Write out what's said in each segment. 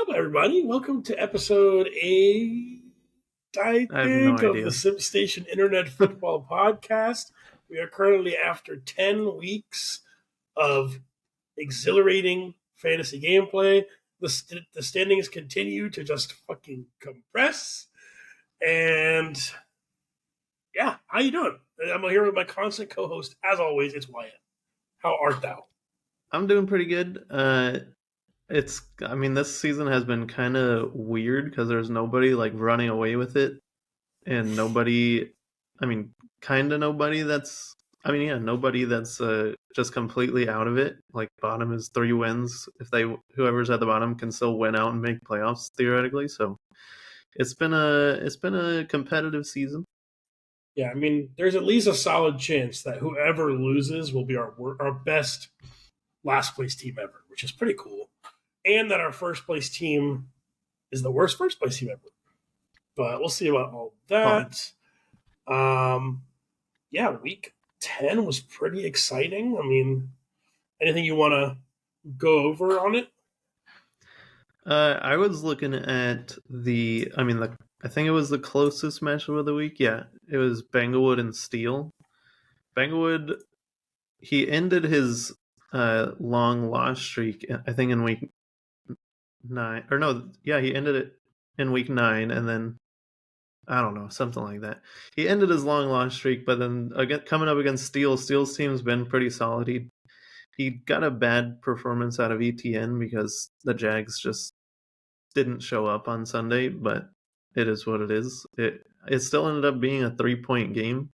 up, everybody? Welcome to episode 8, I I have no think, of the idea. SimStation Internet Football Podcast. We are currently after 10 weeks of exhilarating fantasy gameplay. The standings continue to just fucking compress. And yeah, how you doing? I'm here with my constant co-host, as always. It's Wyatt. How art thou? I'm doing pretty good. This season has been kind of weird because there's nobody like running away with it, and nobody, I mean, kind of nobody that's, nobody that's just completely out of it. Like bottom is 3 wins. Whoever's at the bottom can still win out and make playoffs theoretically. So it's been a competitive season. Yeah, I mean, there's at least a solid chance that whoever loses will be our best last place team ever, which is pretty cool. And that our first place team is the worst first place team ever. But we'll see about all that. Yeah, week 10 was pretty exciting. I mean, anything you want to go over on it? I was looking at I think it was the closest matchup of the week. Yeah, it was Banglewood and Steel. Banglewood, he ended his long loss streak, I think, in week 9. Or no, yeah, he ended it in week 9, and then, I don't know, something like that. He ended his long loss streak, but then coming up against Steel, Steel's team's been pretty solid. He got a bad performance out of ETN because the Jags just didn't show up on Sunday, but it is what it is. It still ended up being a 3-point game.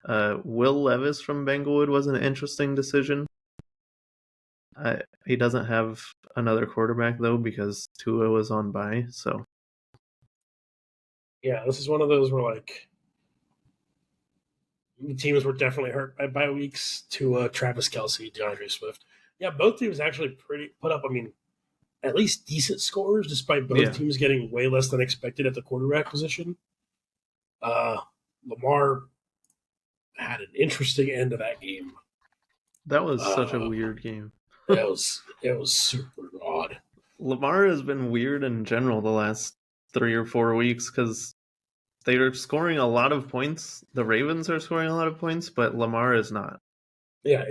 Will Levis from Banglewood was an interesting decision. He doesn't have another quarterback though because Tua was on bye. So Yeah, this is one of those where like the teams were definitely hurt by bye weeks to Travis Kelce, DeAndre Swift. Yeah, both teams actually put up. I mean, at least decent scores, despite both yeah, teams getting way less than expected at the quarterback position. Lamar had an interesting end of that game. that was such a weird game. it was super odd. Lamar has been weird in general the last 3 or 4 weeks because they are scoring a lot of points. The Ravens are scoring a lot of points, but Lamar is not. Yeah,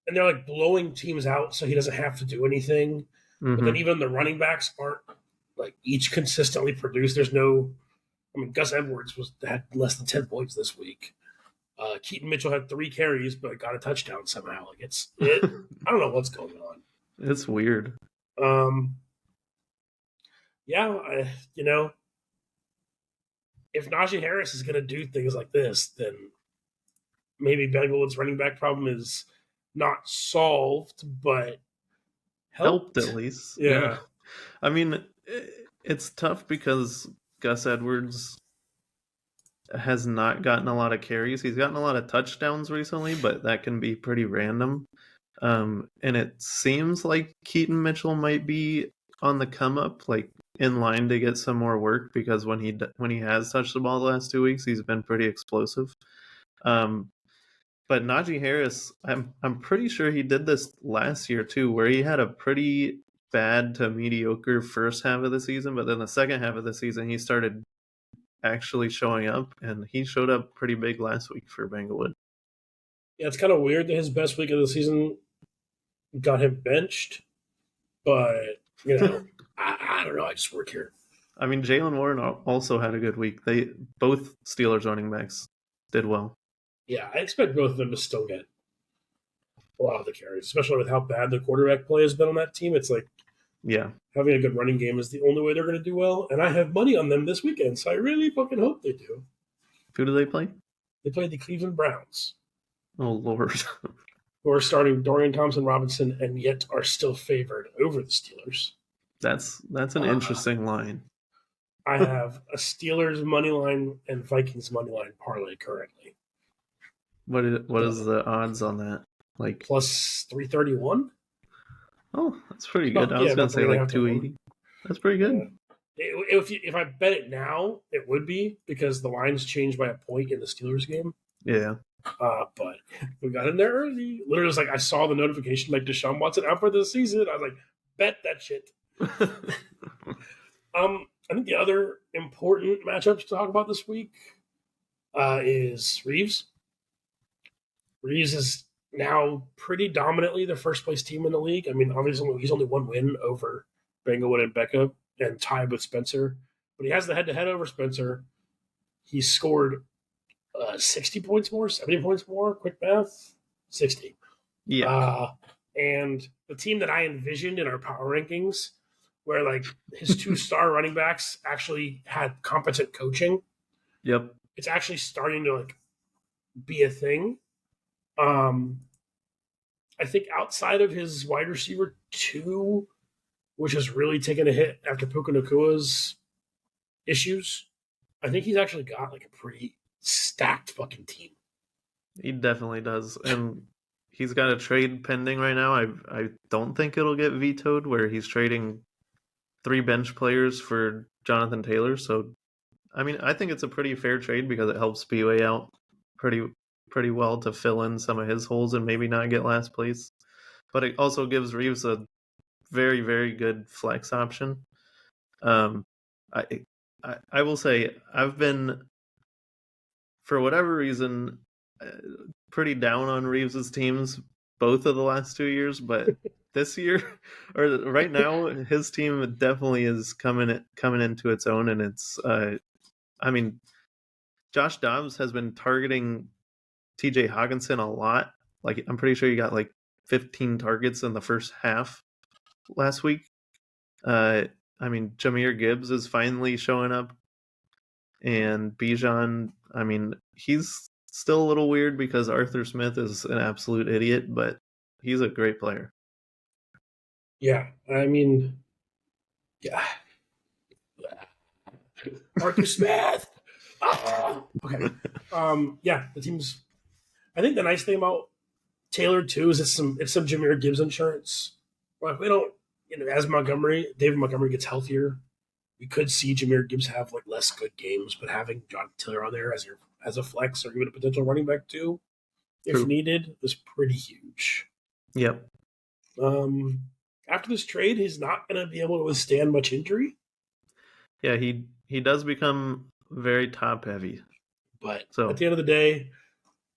and they're like blowing teams out, so he doesn't have to do anything. But then Mm-hmm. even the running backs aren't like each consistently produced. There's no. I mean, Gus Edwards had less than 10 points this week. Keaton Mitchell had 3 carries, but got a touchdown somehow. Like it. I don't know what's going on. It's weird. Um, yeah, if Najee Harris is going to do things like this, then maybe Bengals' running back problem is not solved, but Helped helped. at least. Yeah. I mean, it's tough because Gus Edwards has not gotten a lot of carries. He's gotten a lot of touchdowns recently, but that can be pretty random. And it seems like Keaton Mitchell might be on the come up, like in line to get some more work because when he has touched the ball the last 2 weeks, he's been pretty explosive. But Najee Harris, I'm pretty sure he did this last year too, where he had a pretty bad to mediocre first half of the season, but then the second half of the season he started actually showing up, and he showed up pretty big last week for Banglewood. Yeah, it's kind of weird that his best week of the season got him benched, but I don't know. I just work here. I mean, Jalen Warren also had a good week. They both Steelers running backs did well. Yeah, I expect both of them to still get a lot of the carries, especially with how bad the quarterback play has been on that team. It's like Yeah, having a good running game is the only way they're going to do well, and I have money on them this weekend, so I really fucking hope they do. who do they play? They played the Cleveland Browns, Oh Lord, who are starting Dorian Thompson-Robinson and yet are still favored over the Steelers. that's an interesting line. I have a Steelers money line and Vikings money line parlay currently. What is the odds on that? Like Plus 331? Oh, that's pretty good. I was gonna say like 280. That's pretty good. If I bet it now, it would be because the lines changed by a point in the Steelers game. Yeah. But we got in there early. Literally, it was like I saw the notification like Deshaun Watson out for the season. I was like, bet that shit. I think the other important matchup to talk about this week is Reeves. Reeves is now pretty dominantly the first place team in the league. I mean, obviously he's only one win over Banglewood and Becca and tied with Spencer, but he has the head-to-head over Spencer. He scored 60 points more, 70 points more. Quick math, 60. Yeah. And the team that I envisioned in our power rankings, where like his 2-star running backs actually had competent coaching. Yep. It's actually starting to like be a thing. I think outside of his wide receiver 2, which has really taken a hit after Puka Nakua's issues, I think he's actually got like a pretty stacked fucking team. He definitely does. And he's got a trade pending right now. I don't think it'll get vetoed, where he's trading 3 bench players for Jonathan Taylor. So, I mean, I think it's a pretty fair trade because it helps Speedway out pretty well to fill in some of his holes and maybe not get last place. But it also gives Reeves a very, very good flex option. Um, I I will say I've been, for whatever reason, pretty down on Reeves's teams both of the last 2 years, but this year or right now, his team definitely is coming into its own, and it's I mean, Josh Dobbs has been targeting TJ Hawkinson a lot. Like, I'm pretty sure he got like 15 targets in the first half last week. I mean, Jahmyr Gibbs is finally showing up, and Bijan, I mean, he's still a little weird because Arthur Smith is an absolute idiot, but he's a great player. Yeah, I mean, yeah. Arthur Smith. Okay. Yeah, the team's. I think the nice thing about Taylor too is it's some Jahmyr Gibbs insurance. Like we don't, as David Montgomery gets healthier, we could see Jahmyr Gibbs have like less good games, but having John Taylor on there as a flex or even a potential running back too, if True. needed, is pretty huge. Yep. After this trade, he's not going to be able to withstand much injury. Yeah, he does become very top heavy. But So at the end of the day,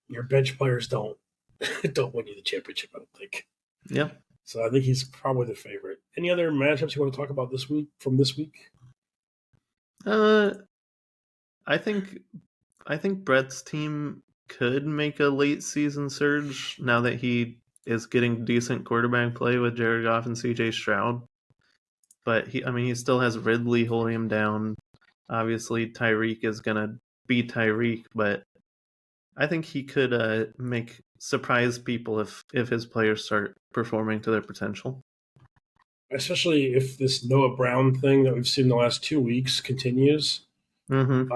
your bench players don't win you the championship, I don't think. yeah. So I think he's probably the favorite. Any other matchups you want to talk about this week? I think Brett's team could make a late season surge now that he is getting decent quarterback play with Jared Goff and CJ Stroud. But he still has Ridley holding him down. Obviously, Tyreek is gonna be Tyreek, but I think he could make surprise people if his players start performing to their potential. Especially if this Noah Brown thing that we've seen the last 2 weeks continues. Mm-hmm.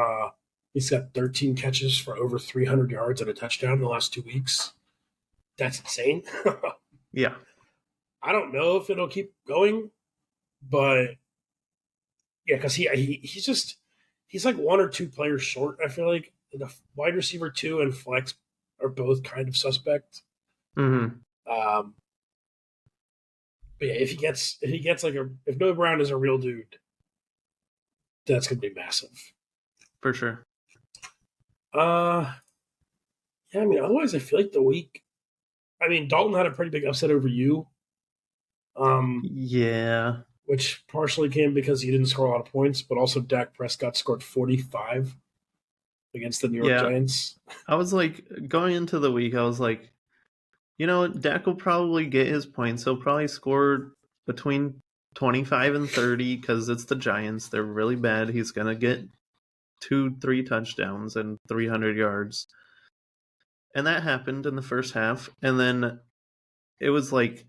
He's got 13 catches for over 300 yards and a touchdown in the last 2 weeks. That's insane. Yeah. I don't know if it'll keep going, but yeah, because he's like 1 or 2 players short. I feel like the wide receiver 2 and flex are both kind of suspect. Mm-hmm. But yeah, if he gets if Noah Brown is a real dude, that's gonna be massive. For sure. Yeah, I mean, otherwise I feel like the week. I mean, Dalton had a pretty big upset over you. Yeah. Which partially came because he didn't score a lot of points, but also Dak Prescott scored 45 against the New York Giants. I was like, going into the week, I was like, Dak will probably get his points. He'll probably score between 25 and 30 because it's the Giants. They're really bad. He's going to get 2-3 touchdowns and 300 yards. And that happened in the first half. And then it was like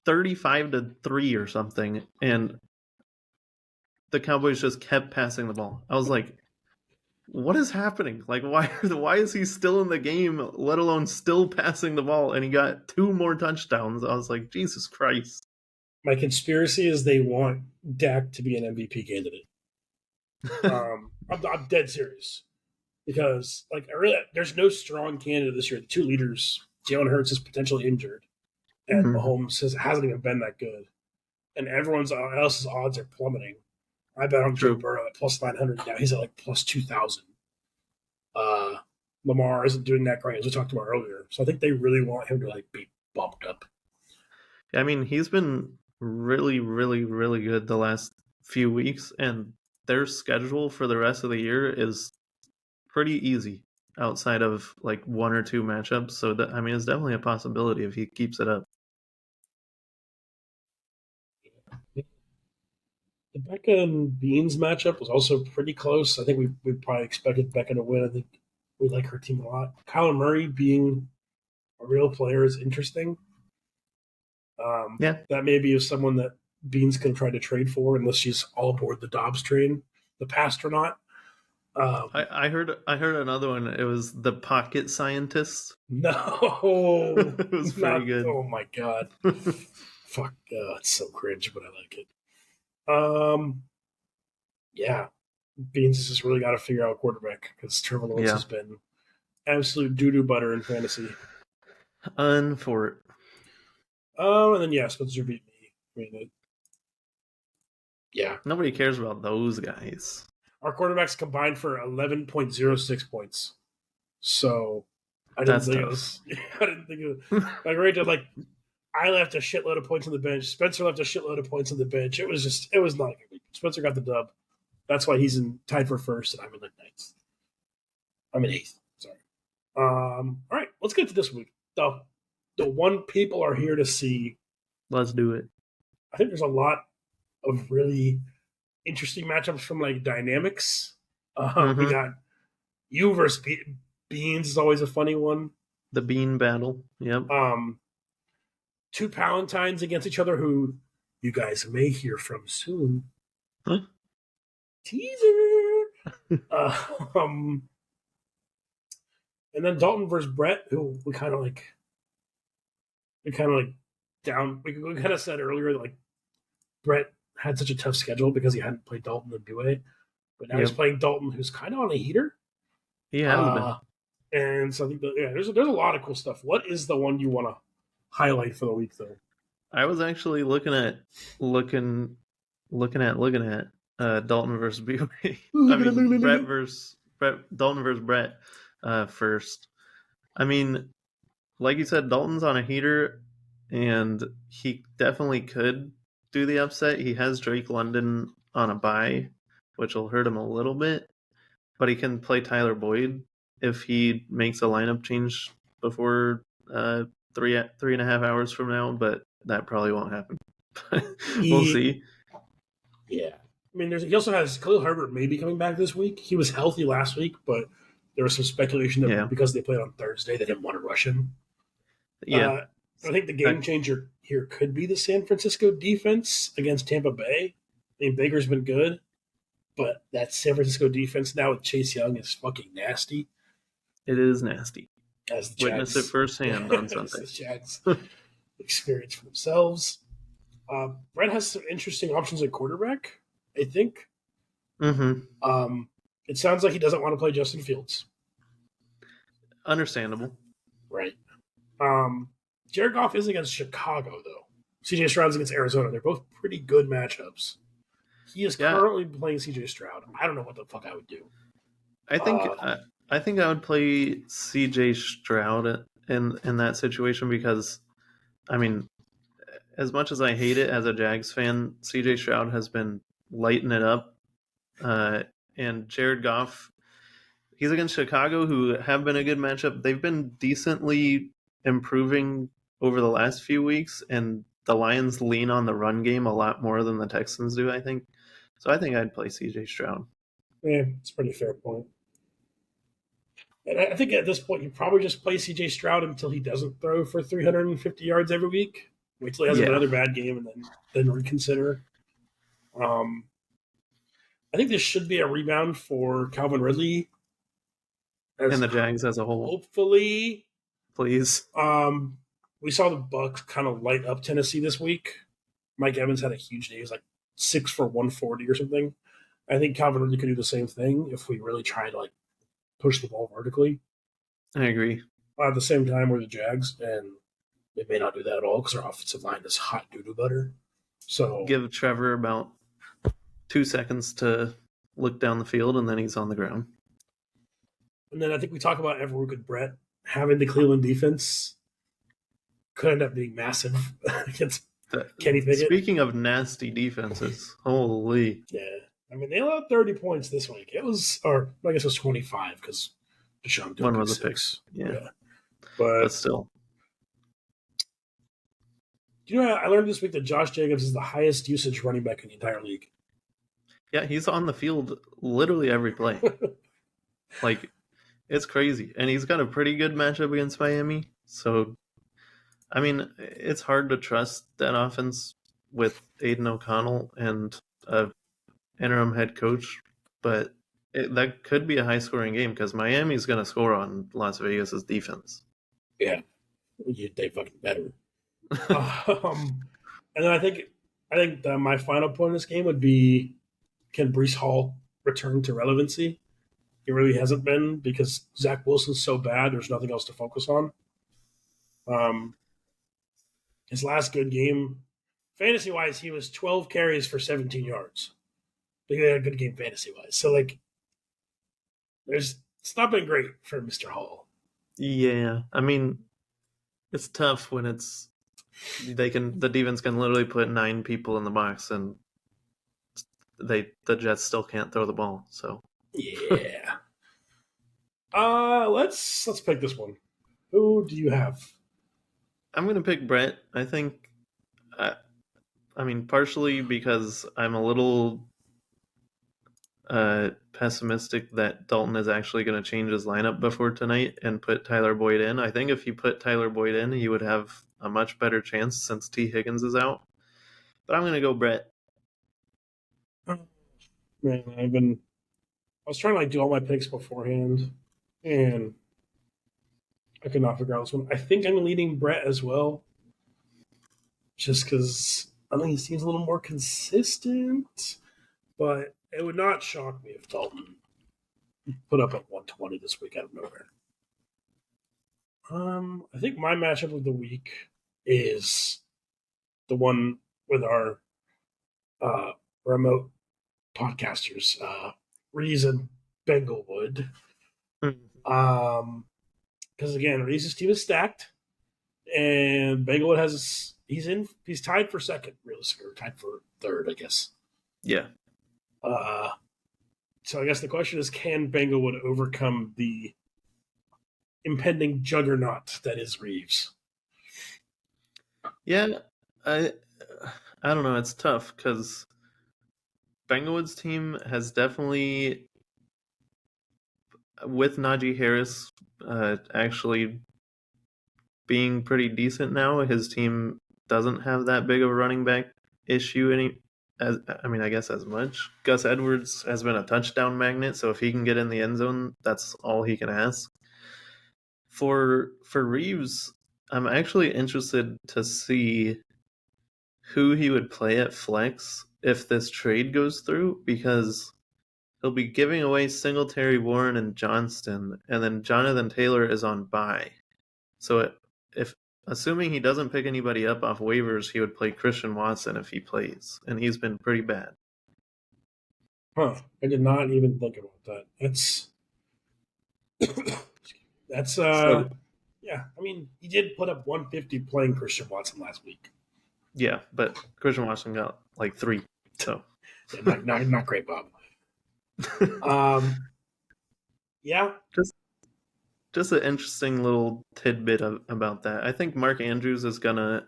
35-3 or something. And the Cowboys just kept passing the ball. I was like, what is happening? Like, why is he still in the game, let alone still passing the ball? And he got 2 more touchdowns. I was like, Jesus Christ. My conspiracy is they want Dak to be an MVP candidate. I'm dead serious because there's no strong candidate this year. The 2 leaders, Jalen Hurts is potentially injured, and Mahomes hasn't even been that good. and everyone else's odds are plummeting. I bet on Joe True. Burrow at plus 900 now. He's at like plus 2,000. Uh, Lamar isn't doing that great, as we talked about earlier. So I think they really want him to like be bumped up. I mean, he's been really, really, really good the last few weeks, and their schedule for the rest of the year is pretty easy outside of like one or two matchups. So that, I mean, it's definitely a possibility if he keeps it up. The Becca and Beans matchup was also pretty close. I think we probably expected Becca to win. I think we like her team a lot. Kyler Murray being a real player is interesting. Yeah, That maybe is someone that Beans can try to trade for unless she's all aboard the Dobbs train, the pastronaut. I heard another one. It was the pocket scientist. No, It was pretty not. good. Oh my god, fuck, it's so cringe, but I like it. Um, yeah, Beans has just really got to figure out quarterback because Trevor Lawrence Yeah, has been absolute doo doo butter in fantasy. unfor And then yeah, Spencer beat me. I mean, yeah, nobody cares about those guys. our quarterbacks combined for 11.06 points. So I didn't That's think it tough. was. I didn't think it was like right to like. I left a shitload of points on the bench. Spencer left a shitload of points on the bench. It was just. It was not good. Spencer got the dub. That's why he's in tied for first, and I'm in like ninth. I'm in eighth. Sorry. All right, let's get to this week. The one people are here to see. Let's do it. I think there's a lot of really interesting matchups from like dynamics. We Mm-hmm. got you versus Beans is always a funny one. The bean battle. Yep. Um, two Palantines against each other who you guys may hear from soon. Huh? Teaser. Uh, um, and then Dalton versus Brett, who we kind of like down. We kind of said earlier that like Brett had such a tough schedule because he hadn't played Dalton in BUA, but now he's Yep. playing Dalton, who's kind of on a heater. He has been. Uh, and so I think that, yeah, there's a lot of cool stuff. What is the one you want to highlight for the week though? I was actually looking looking at Dalton versus BYU. I mean Dalton versus Brett first. I mean, like you said, Dalton's on a heater, and he definitely could do the upset. He has Drake London on a bye, which will hurt him a little bit, but he can play Tyler Boyd if he makes a lineup change before uh, 3.5 hours from now. But that probably won't happen. We'll He, see. yeah. I mean, he also has Khalil Herbert maybe coming back this week. He was healthy last week, but there was some speculation that Yeah, because they played on Thursday, they didn't want to rush him. yeah. Uh, I think the I, game changer here could be the San Francisco defense against Tampa Bay. I mean, Baker's been good, but that San Francisco defense now with Chase Young is fucking nasty. it is nasty. As the Witness it Jags, firsthand on as Sunday. the Jags experience for themselves. Brett has some interesting options at quarterback. I think. Mm-hmm. It sounds like he doesn't want to play Justin Fields. Understandable. Right. Um, Jared Goff is against Chicago though. CJ Stroud's against Arizona. They're both pretty good matchups. He is Yeah, currently playing CJ Stroud. I don't know what the fuck I would do. I think Uh, I think I would play CJ Stroud in that situation because I mean, as much as I hate it as a Jags fan, CJ Stroud has been lighting it up, and Jared Goff, he's against Chicago, who have been a good matchup. They've been decently improving over the last few weeks, and the Lions lean on the run game a lot more than the Texans do, I think. So I think I'd play CJ Stroud. yeah, it's a pretty fair point. And I think at this point, you probably just play CJ Stroud until he doesn't throw for 350 yards every week. Wait till he has Yeah, another bad game and then reconsider. Um, I think this should be a rebound for Calvin Ridley. and As the Jags as a whole, hopefully, please. um, we saw the Bucks kind of light up Tennessee this week. Mike Evans had a huge day. He was like 6 for 140 or something. I think Calvin Ridley could do the same thing if we really try to like push the ball vertically. I agree. At the same time, we're the Jags, and they may not do that at all because our offensive line is hot doo doo butter. So Give Trevor about 2 seconds to look down the field, and then he's on the ground. and then I think we talk about Everwood and Brett having the Cleveland defense could end up being massive against Kenny Pickett. Speaking of nasty defenses, holy. Yeah. I mean, they allowed 30 points this week. It was, or I guess it was 25 because Deshaun One took was a pick. 6. Yeah. But still. Do you know, I learned this week that Josh Jacobs is the highest usage running back in the entire league. Yeah, he's on the field literally every play. Like, it's crazy. And he's got a pretty good matchup against Miami. So, I mean, it's hard to trust that offense with Aiden O'Connell and an interim head coach. But that could be a high-scoring game because Miami's going to score on Las Vegas's defense. Yeah. They fucking better. And then I think that my final point in this game would be, can Breece Hall return to relevancy? He really hasn't been because Zach Wilson's so bad. There's nothing else to focus on. His last good game, fantasy wise, he was 12 carries for 17 yards. He had a good game fantasy wise. So it's not been great for Mr. Hall. Yeah, I mean, it's tough when the defense can literally put 9 people in the box and the Jets still can't throw the ball. So yeah. Let's pick this one. Who do you have? I'm gonna pick Brett. I think, I mean, partially because I'm a little pessimistic that Dalton is actually going to change his lineup before tonight and put Tyler Boyd in. I think if he put Tyler Boyd in, he would have a much better chance since T. Higgins is out. But I'm going to go Brett. Man, I was trying to do all my picks beforehand, and I could not figure out this one. I think I'm leading Brett as well, just because I think he seems a little more consistent. But it would not shock me if Dalton put up at 120 this week out of nowhere. I think my matchup of the week is the one with our remote podcasters, Reese and Benglewood. Because again, Reese's team is stacked, and Benglewood he's tied for second, realistically, or tied for third, I guess. Yeah. So I guess the question is, can Benglewood overcome the impending juggernaut that is Reeves? Yeah, I don't know. It's tough because Benglewood's team has definitely, with Najee Harris actually being pretty decent now, his team doesn't have that big of a running back issue I guess as much. Gus Edwards has been a touchdown magnet, so if he can get in the end zone, that's all he can ask. For Reeves, I'm actually interested to see who he would play at flex if this trade goes through, because he'll be giving away Singletary, Warren, and Johnston, and then Jonathan Taylor is on bye. So if assuming he doesn't pick anybody up off waivers, he would play Christian Watson if he plays, and he's been pretty bad. Huh. I did not even think about that. Yeah. I mean, he did put up 150 playing Christian Watson last week. Yeah, but Christian Watson got like 3. So yeah, not great, Bob. Yeah. Just an interesting little tidbit about that. I think Mark Andrews is going to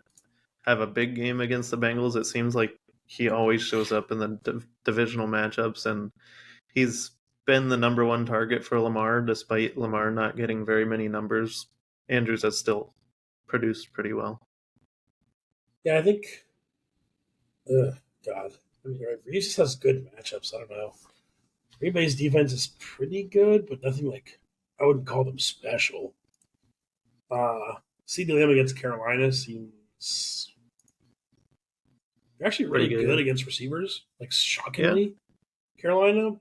have a big game against the Bengals. It seems like he always shows up in the divisional matchups, and he's been the number 1 target for Lamar, despite Lamar not getting very many numbers. Andrews has still produced pretty well. Yeah, I think, God, I mean, Reeves has good matchups. I don't know. Green Bay's defense is pretty good, but nothing I wouldn't call them special. CeeDee Lamb against Carolina seems they're actually really good against receivers, shockingly. Yeah. Carolina,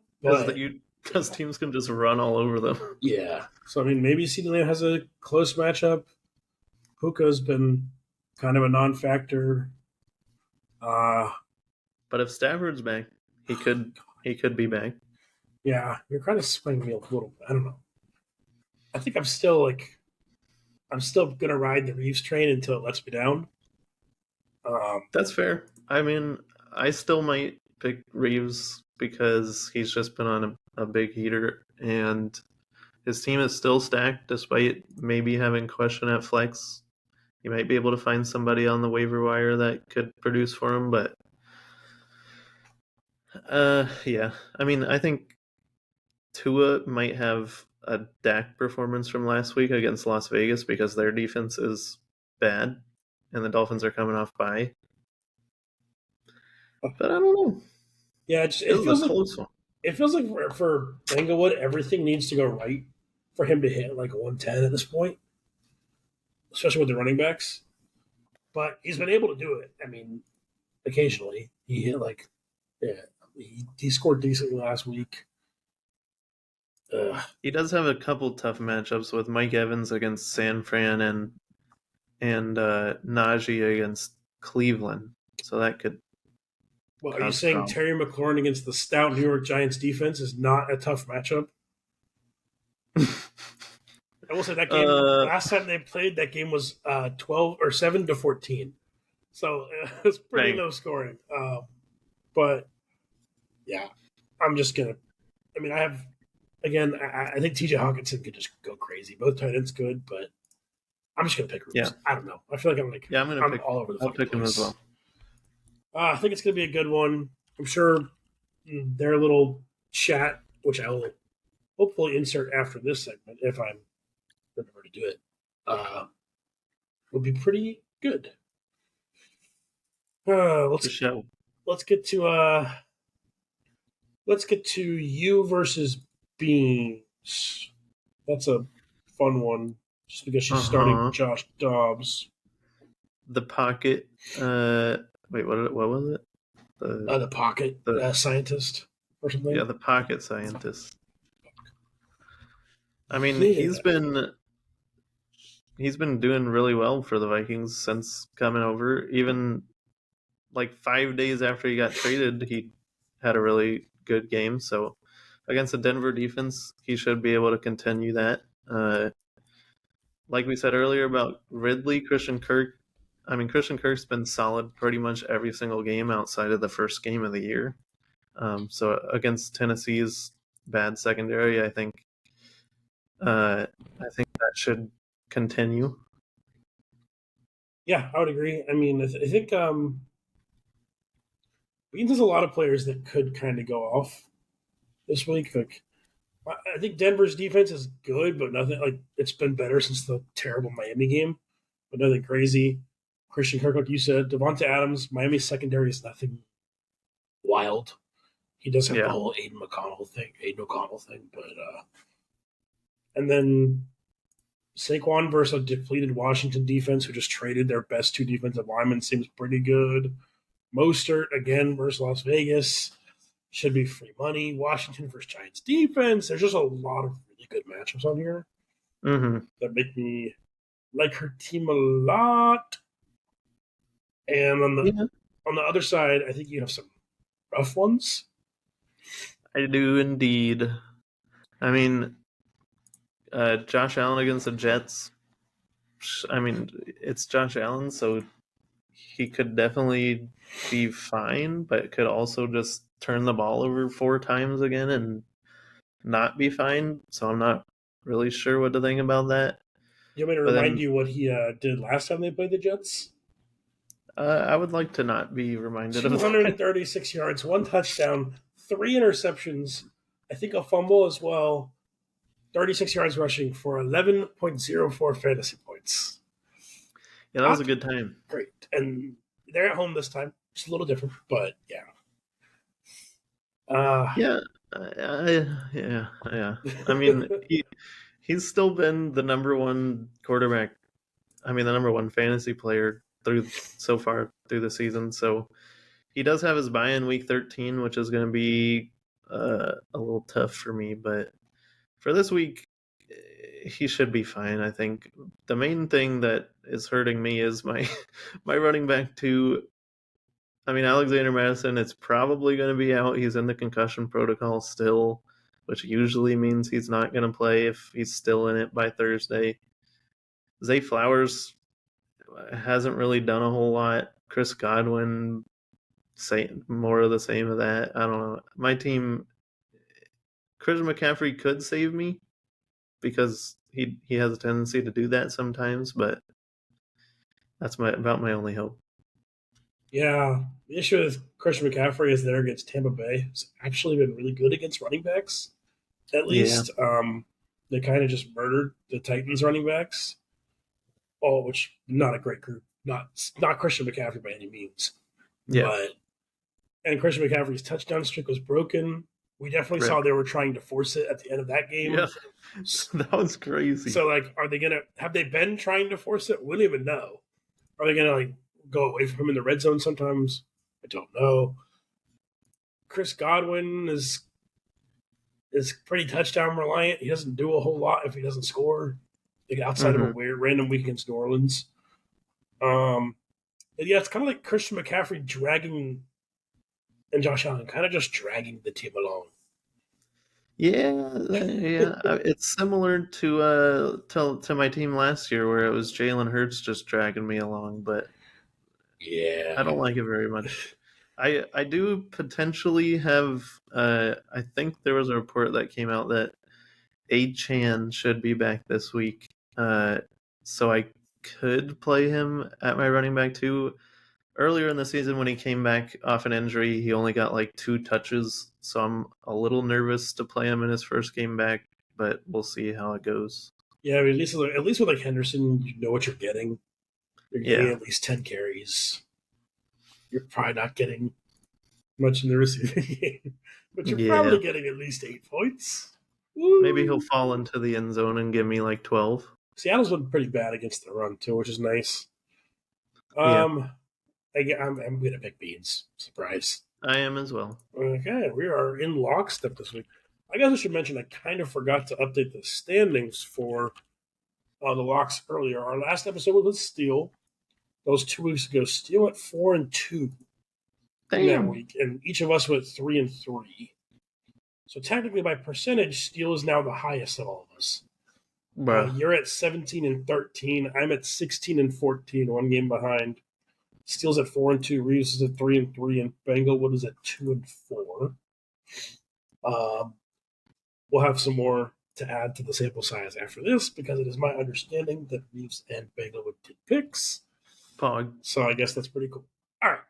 because teams can just run all over them. Yeah, so I mean, maybe CeeDee Lamb has a close matchup. Puka's been kind of a non-factor. Uh, But if Stafford's back, he could be back. yeah, you're kind of swinging me a little bit. I don't know. I think I'm still gonna ride the Reeves train until it lets me down. Um, That's fair. I mean, I still might pick Reeves because he's just been on a big heater, and his team is still stacked despite maybe having question at flex. You might be able to find somebody on the waiver wire that could produce for him, but yeah. I mean, I think Tua might have a Dak performance from last week against Las Vegas because their defense is bad, and the Dolphins are coming off bye. But I don't know. yeah, This it is a feels like close one. for Englewood, everything needs to go right for him to hit like a 110 at this point, especially with the running backs. But he's been able to do it. I mean, occasionally he hit like yeah, he scored decently last week. He does have a couple tough matchups with Mike Evans against San Fran and Najee against Cleveland, so that could Well, are you cause saying problems. Terry McLaurin against the stout New York Giants defense is not a tough matchup? I will say that game uh, last time they played, that game was 12 or 7-14, so it's pretty Dang. low scoring. But yeah, I'm just gonna. I mean, I have again. I think T.J. Hawkinson could just go crazy. Both tight ends good, but I'm just gonna pick Yeah, Reeves. I don't know. I feel like yeah, I'm gonna I'm pick. all over the I'll fucking pick him as place. well. I think it's gonna be a good one. I'm sure their little chat, which I will hopefully insert after this segment if I'm remember to do it, uh, would be pretty good. Uh, For let's sure. let's get to you versus Beans. That's a fun one, just because she's Uh starting huh. Josh Dobbs. The pocket. Wait, what was it? The The pocket the scientist or yeah, something. the pocket scientist. I mean, Yeah, he's been doing really well for the Vikings since coming over. Even like 5 days after he got traded, he had a really good game. So against the Denver defense, he should be able to continue that. Like we said earlier about Ridley, Christian Kirk. I mean, Christian Kirk's been solid pretty much every single game outside of the first game of the year. So against Tennessee's bad secondary, I think that should continue. yeah, I would agree. I mean, I think Beans has a lot of players that could kind of go off this week. Like, I think Denver's defense is good, but nothing like it's been better since the terrible Miami game, but nothing crazy. Christian Kirk, like you said, Devonta Adams, Miami's secondary is nothing wild. He does have the Yeah. whole Aiden O'Connell thing, but and then Saquon versus a depleted Washington defense who just traded their best two defensive linemen seems pretty good. Mostert again versus Las Vegas should be free money. Washington versus Giants defense. There's just a lot of really good matchups on here Hmm. that make me like her team a lot. And Yeah, on the other side, I think you have some rough ones. I do indeed. I mean, Josh Allen against the Jets. I mean, it's Josh Allen, so he could definitely be fine, but could also just turn the ball over 4 times again and not be fine. So I'm not really sure what to think about that. You want me to But remind then you what he did last time they played the Jets? I would like to not be reminded of that. 236 yards, one touchdown, three interceptions, I think a fumble as well, 36 yards rushing for 11.04 fantasy points. Yeah, that was a Not good time. great. And they're at home this time. It's a little different, but yeah. Uh, Yeah, yeah. I mean, he's still been the number one quarterback. I mean, the number one fantasy player through so far through the season. So he does have his buy-in week 13, which is going to be a little tough for me. But for this week, he should be fine. I think the main thing that is hurting me is my my running back two. I mean, Alexander Madison, it's probably going to be out. He's in the concussion protocol still, which usually means he's not going to play if he's still in it by Thursday. Zay Flowers hasn't really done a whole lot. Chris Godwin, say more of the same of that. I don't know. My team, Christian McCaffrey could save me because he has a tendency to do that sometimes, but that's about my only hope. Yeah, the issue with Christian McCaffrey is there against Tampa Bay. He's actually been really good against running backs. At Yeah, least they kind of just murdered the Titans running backs. Oh, which not a great group. Not Christian McCaffrey by any means, yeah, but and Christian McCaffrey's touchdown streak was broken. We definitely rip. saw they were trying to force it at the end of that Yeah, game. that was crazy. So, like, are they gonna have they been trying to force it? We don't even know. Are they gonna like go away from him in the red zone sometimes? I don't know. Chris Godwin is pretty touchdown reliant. He doesn't do a whole lot if he doesn't score, like outside of a Mm-hmm. weird random week against New Orleans. Um, and yeah, it's kind of like Christian McCaffrey dragging and Josh Allen kind of just dragging the team along. Yeah, yeah. It's similar to my team last year where it was Jalen Hurts just dragging me along, but I Yeah, don't like it very much. I do potentially have. I think there was a report that came out that A-Chan should be back this week. So I could play him at my running back too. Earlier in the season, when he came back off an injury, he only got like 2 touches. So I'm a little nervous to play him in his first game back, but we'll see how it goes. yeah. I mean, at least with like Henderson, you know what you're getting. You're getting Yeah, at least 10 carries. You're probably not getting much in the receiving game, but you're yeah. probably getting at least 8 points. Maybe he'll Woo! fall into the end zone and give me like 12. Seattle's been pretty bad against the run too, which is nice. Yeah, Um, I'm gonna pick Beans. Surprise. I am as well. Okay, we are in lockstep this week. I guess I should mention I kind of forgot to update the standings for the locks earlier. Our last episode was with Steel. That was 2 weeks ago. Steel at 4-2 in that Damn. week, and each of us went 3-3. So technically, by percentage, Steel is now the highest of all of us. Bruh. You're at 17-13. I'm at 16-14, 1 game behind. Steele's at 4-2. Reeves is at 3-3, and Banglewood is at 2-4. Um, we'll have some more to add to the sample size after this because it is my understanding that Reeves and Banglewood did picks. Pog. So I guess that's pretty cool. All right,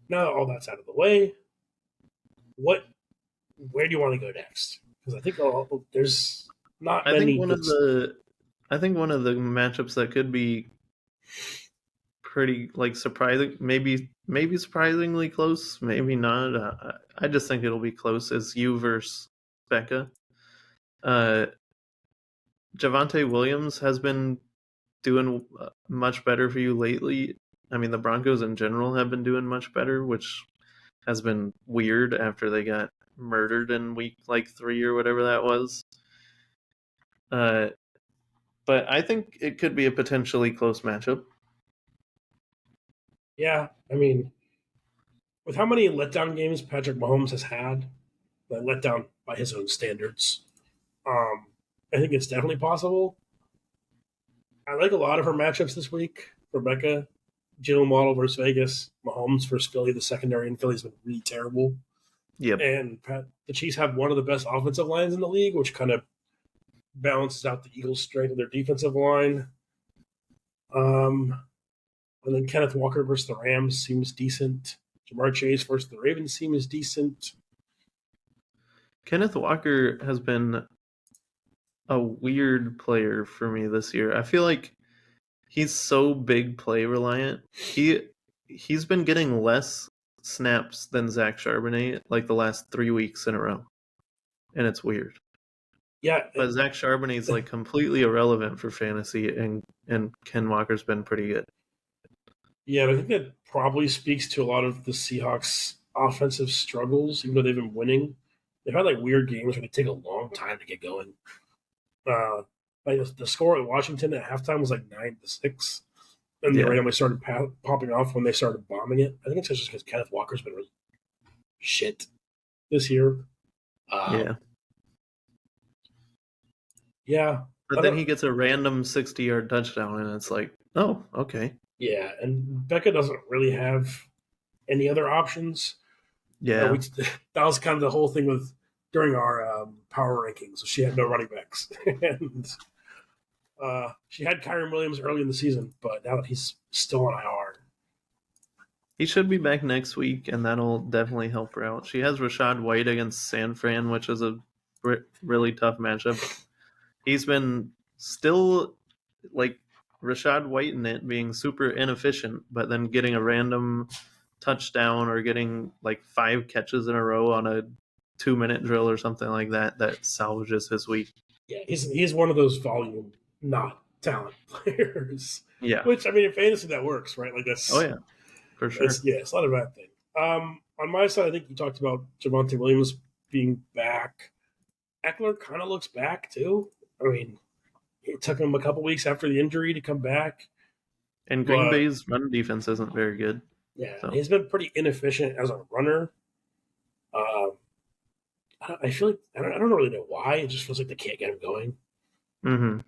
now that all that's out of the way, where do you want to go next? Because I think there's not I think many one good. of the I think one of the matchups that could be pretty like surprising, maybe surprisingly close, maybe not. I just think it'll be close. Is you versus Becca. Uh, Javante Williams has been doing much better for you lately. I mean, the Broncos in general have been doing much better, which has been weird after they got murdered in week like 3 or whatever that was. Uh, but I think it could be a potentially close matchup. Yeah, I mean, with how many letdown games Patrick Mahomes has had, like letdown by his own standards, um, I think it's definitely possible. I like a lot of her matchups this week. Rebecca, Jalen Waddle versus Vegas, Mahomes versus Philly. The secondary in Philly's been really terrible, Yep. and the Chiefs have one of the best offensive lines in the league, which kind of balances out the Eagles' strength of their defensive line. Um, and then Kenneth Walker versus the Rams seems decent. Jamar Chase versus the Ravens seems decent. Kenneth Walker has been a weird player for me this year. I feel like he's so big play reliant. He's been getting less snaps than Zach Charbonnet like the last 3 weeks in a row, and it's weird. Yeah, But Zach Charbonnet's like completely irrelevant for fantasy, and Ken Walker's been pretty good. yeah. I think that probably speaks to a lot of the Seahawks' offensive struggles, even though they've been winning. They've had like weird games where they take a long time to get going. Uh, like the score at Washington at halftime was like 9-6. and they Yeah. randomly started popping off when they started bombing it. I think it's just because Kenneth Walker's been really shit this year. Yeah. Yeah, But I then don't. he gets a random 60-yard touchdown, and it's like, oh, okay. Yeah, and Becca doesn't really have any other options. Yeah. That was kind of the whole thing with during our power rankings. She had no running backs, and she had Kyron Williams early in the season, but now that he's still on IR, He should be back next week, and that'll definitely help her out. She has Rashad White against San Fran, which is a really tough matchup. He's been still like Rashad White in it being super inefficient, but then getting a random touchdown or getting like 5 catches in a row on a 2-minute drill or something like that that salvages his week. yeah, he's one of those volume, not talent players. Yeah. Which I mean, in fantasy that works, right? Like Oh yeah, for sure. it's not a bad thing. On my side, I think you talked about Javonte Williams being back. Eckler kind of looks back too. I mean, it took him a couple weeks after the injury to come back, And Green but Bay's run defense isn't very good. yeah, So he's been pretty inefficient as a runner. Um, I feel like I don't really know why. It just feels like they can't get him going. mm-hmm.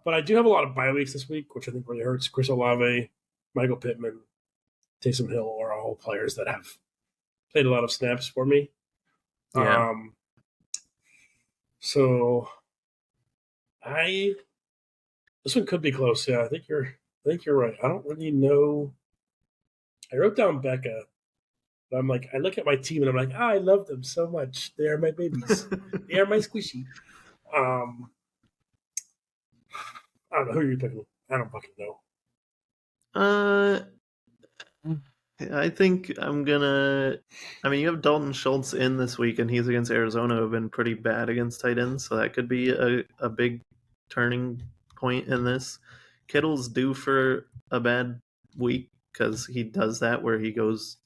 But I do have a lot of bye weeks this week, which I think really hurts. Chris Olave, Michael Pittman, Taysom Hill are all players that have played a lot of snaps for me. Yeah. So I this one could be close. Yeah, I think you're right. I don't really know. I wrote down Becca, but I'm like I look at my team and I'm like, I love them so much. They are my babies. They are my squishy. Um, I don't know who you're picking. I don't fucking know. uh I think I'm gonna. I mean, you have Dalton Schultz in this week, and he's against Arizona, who've been pretty bad against tight ends, so that could be a big turning point in this. Kittle's due for a bad week because he does that where he goes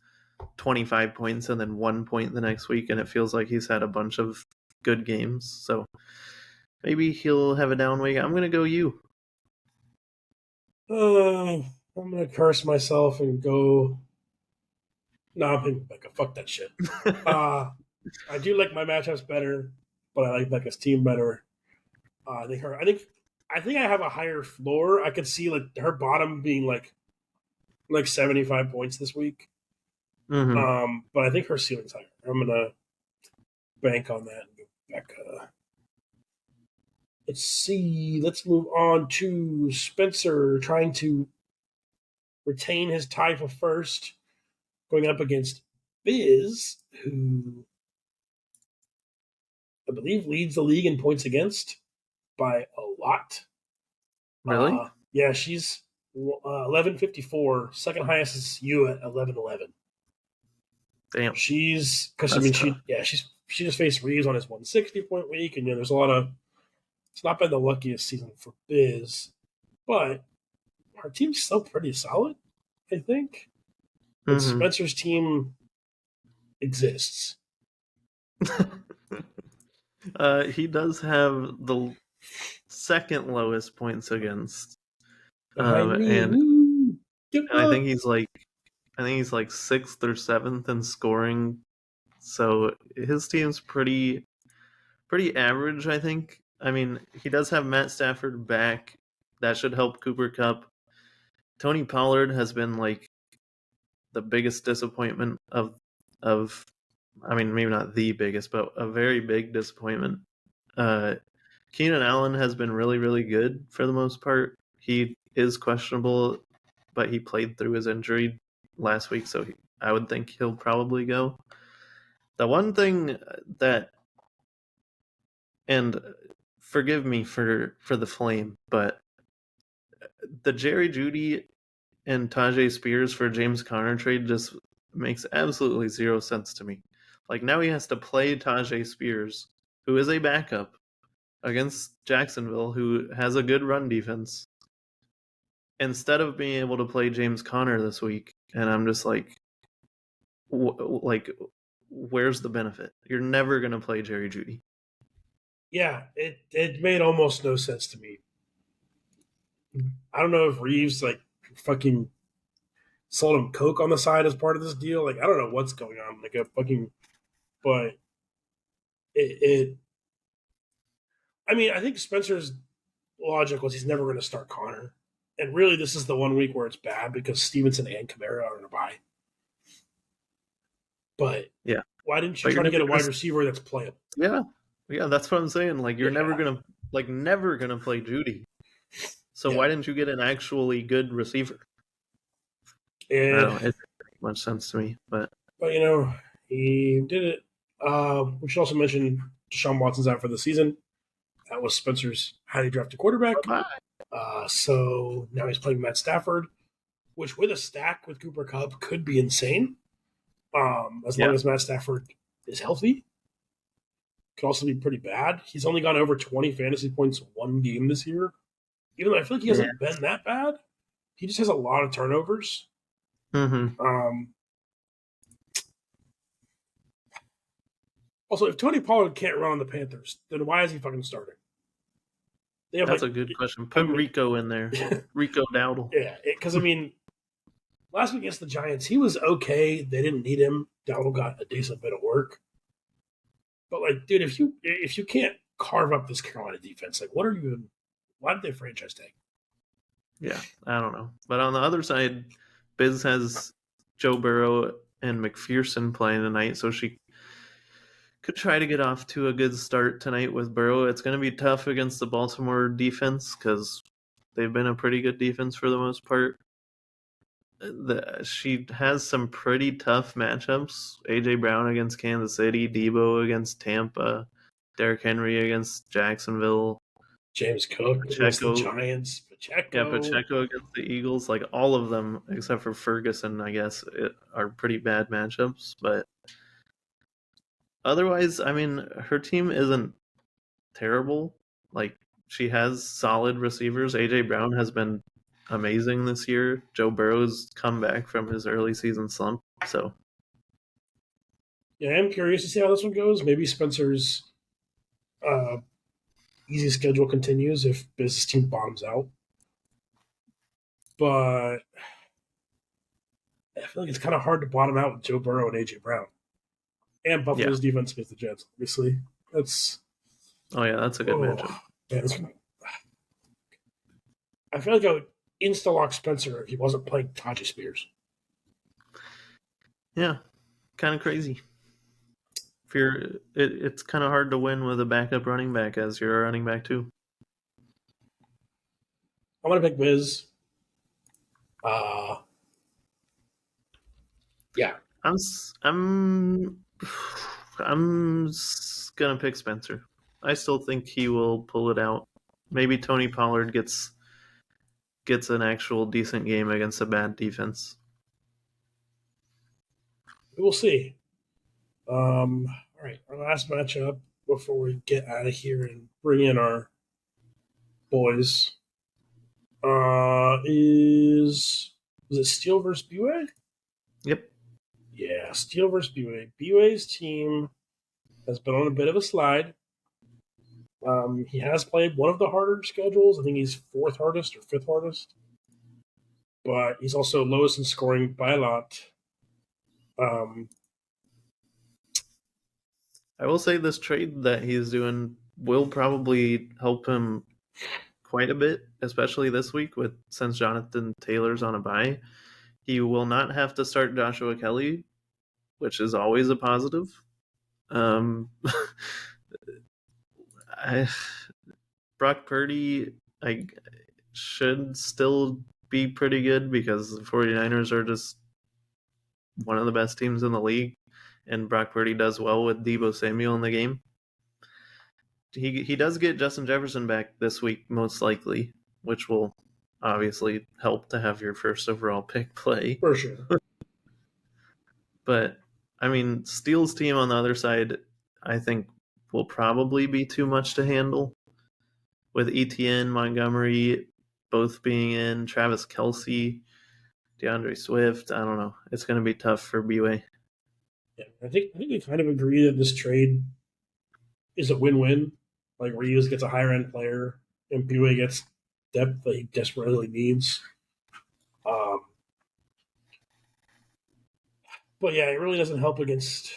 25 points and then 1 point the next week, and it feels like he's had a bunch of good games. So maybe he'll have a down week. I'm gonna go you. I'm gonna curse myself and go. No, I'm picking Becca. Fuck that shit. Uh, I do like my matchups better, but I like Becca's team better. I think her. I think I have a higher floor. I could see like her bottom being like 75 points this week. Mm-hmm. But I think her ceiling's higher. I'm gonna bank on that and go Becca. Let's see. Let's move on to Spencer trying to retain his tie for first, going up against Biz, who I believe leads the league in points against by a lot. Really? Yeah, she's 1154. Second highest is you at 1111. Damn, She's because I that's mean tough. she just faced Reeves on his 160-point week, and there's a lot of. It's not been the luckiest season for Biz, but our team's still pretty solid, I think. And Mm-hmm. Spencer's team exists. He does have the second lowest points against, Behind me, and woo! Give I up. think he's like sixth or seventh in scoring. So his team's pretty average. I think. I mean, he does have Matt Stafford back. That should help Cooper Kupp. Tony Pollard has been like the biggest disappointment of. I mean, maybe not the biggest, but a very big disappointment. Uh, Keenan Allen has been really, really good for the most part. He is questionable, but he played through his injury last week, so I would think he'll probably go. The one thing that, and forgive me for the flame, but the Jerry Judy and Tajay Spears for James Conner trade just makes absolutely zero sense to me. Like now he has to play Tajay Spears, who is a backup, against Jacksonville, who has a good run defense, instead of being able to play James Conner this week. And I'm just like, like, where's the benefit? You're never gonna play Jerry Judy. Yeah, it made almost no sense to me. I don't know if Reeves like fucking sold him coke on the side as part of this deal. Like, I don't know what's going on. Like a fucking, but it I mean, I think Spencer's logic was he's never going to start Connor. And really, this is the 1 week where it's bad because Stevenson and Kamara are in a bye. But Yeah. why didn't you But try you're to get never a wide gonna, receiver that's playable? yeah. Yeah, that's what I'm saying. Like you're Yeah. never gonna play Judy. So Yeah. why didn't you get an actually good receiver? I don't And, know. It doesn't make much sense to me. But but he did it. We should also mention Deshaun Watson's out for the season. That was Spencer's highly drafted quarterback. bye. So now he's playing Matt Stafford, which with a stack with Cooper Kupp could be insane. As long Yeah. as Matt Stafford is healthy. Could also be pretty bad. He's only gone over 20 fantasy points one game this year. Even though I feel like he Yeah. hasn't been that bad, he just has a lot of turnovers. Mm-hmm. Also, if Tony Pollard can't run on the Panthers, then why is he fucking starting? They have That's a good question. Put Rico in there. Rico Dowdle. Yeah, because last week against the Giants, he was okay. They didn't need him. Dowdle got a decent bit of work. But like, dude, if you can't carve up this Carolina defense, like, what are you? Why did they franchise tag? Yeah, I don't know. But on the other side, Biz has Joe Burrow and McPherson playing tonight, so she could try to get off to a good start tonight with Burrow. It's going to be tough against the Baltimore defense because they've been a pretty good defense for the most part. She has some pretty tough matchups. AJ Brown against Kansas City, Debo against Tampa, Derrick Henry against Jacksonville, James Cook against the Giants. Pacheco against the Eagles. Like all of them except for Ferguson, I guess, are pretty bad matchups. But otherwise, I mean, her team isn't terrible. Like she has solid receivers. AJ Brown has been amazing this year. Joe Burrow's come back from his early season slump. So yeah, I'm curious to see how this one goes. Maybe Spencer's easy schedule continues if business team bottoms out. But I feel like it's kind of hard to bottom out with Joe Burrow and AJ Brown and Buffalo's defense against the Jets. Obviously, that's that's a good matchup. Man, I feel like I would insta lock Spencer if he wasn't playing Tajay Spears. Yeah, kind of crazy. It's kind of hard to win with a backup running back as you're a running back too. I'm gonna pick Wiz. Yeah, I'm gonna pick Spencer. I still think he will pull it out. Maybe Tony Pollard gets an actual decent game against a bad defense. we'll see. All right, our last matchup before we get out of here and bring in our boys is it Steel versus Bue? Yep. Yeah, Steel versus Bue. Bue's team has been on a bit of a slide. He has played one of the harder schedules. I think he's fourth hardest or fifth hardest. But he's also lowest in scoring by a lot. I will say this trade that he's doing will probably help him quite a bit, especially this week since Jonathan Taylor's on a bye. He will not have to start Joshua Kelly, which is always a positive. Brock Purdy, should still be pretty good because the 49ers are just one of the best teams in the league, and Brock Purdy does well with Deebo Samuel in the game. He does get Justin Jefferson back this week, most likely, which will obviously help to have your first overall pick play. For sure. But, I mean, Steele's team on the other side, I think, will probably be too much to handle. With Etienne, Montgomery both being in, Travis Kelce, DeAndre Swift, I don't know. It's going to be tough for B-Way. Yeah, I think we kind of agree that this trade is a win-win. Like Reeves gets a higher end player, and Bue gets depth that he desperately needs. Um, but yeah, it really doesn't help against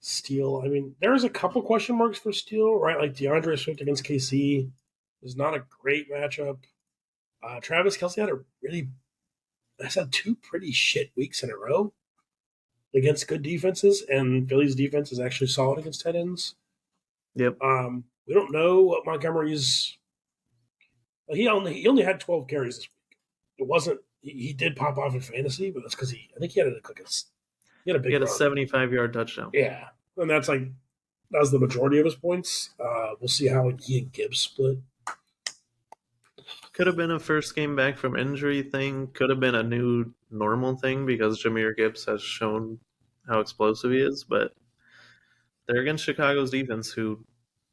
Steele. I mean, there's a couple question marks for Steele, right? Like DeAndre Swift against KC is not a great matchup. Travis Kelsey has had two pretty shit weeks in a row against good defenses, and Philly's defense is actually solid against tight ends. Yep. We don't know what Montgomery's. He only had 12 carries this week. It wasn't. He did pop off in fantasy, but that's because I think he had a big He had a run. 75-yard touchdown. Yeah, and that was the majority of his points. We'll see how he and Gibbs split. Could have been a first game back from injury thing. Could have been a new normal thing because Jahmyr Gibbs has shown how explosive he is. But they're against Chicago's defense, who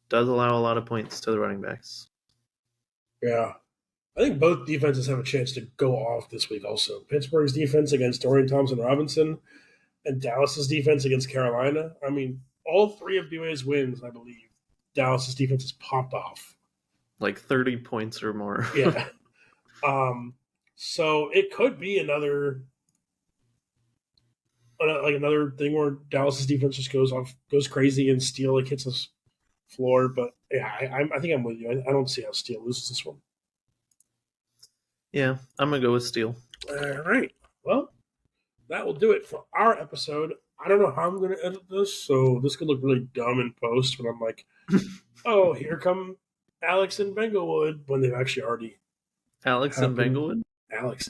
does allow a lot of points to the running backs. Yeah, I think both defenses have a chance to go off this week. Also, Pittsburgh's defense against Dorian Thompson-Robinson and Dallas's defense against Carolina. I mean, all three of BYU's wins, I believe, Dallas's defense has popped off. Like 30 points or more. Yeah. So it could be another thing where Dallas's defense just goes crazy, and Steele hits his floor. But yeah, I think I'm with you. I don't see how Steele loses this one. Yeah, I'm gonna go with Steele. All right. Well, that will do it for our episode. I don't know how I'm going to edit this, so this could look really dumb in post when I'm like, "Oh, here come Alex and Benglewood," when they've actually already Alex happened. and Benglewood? Alex,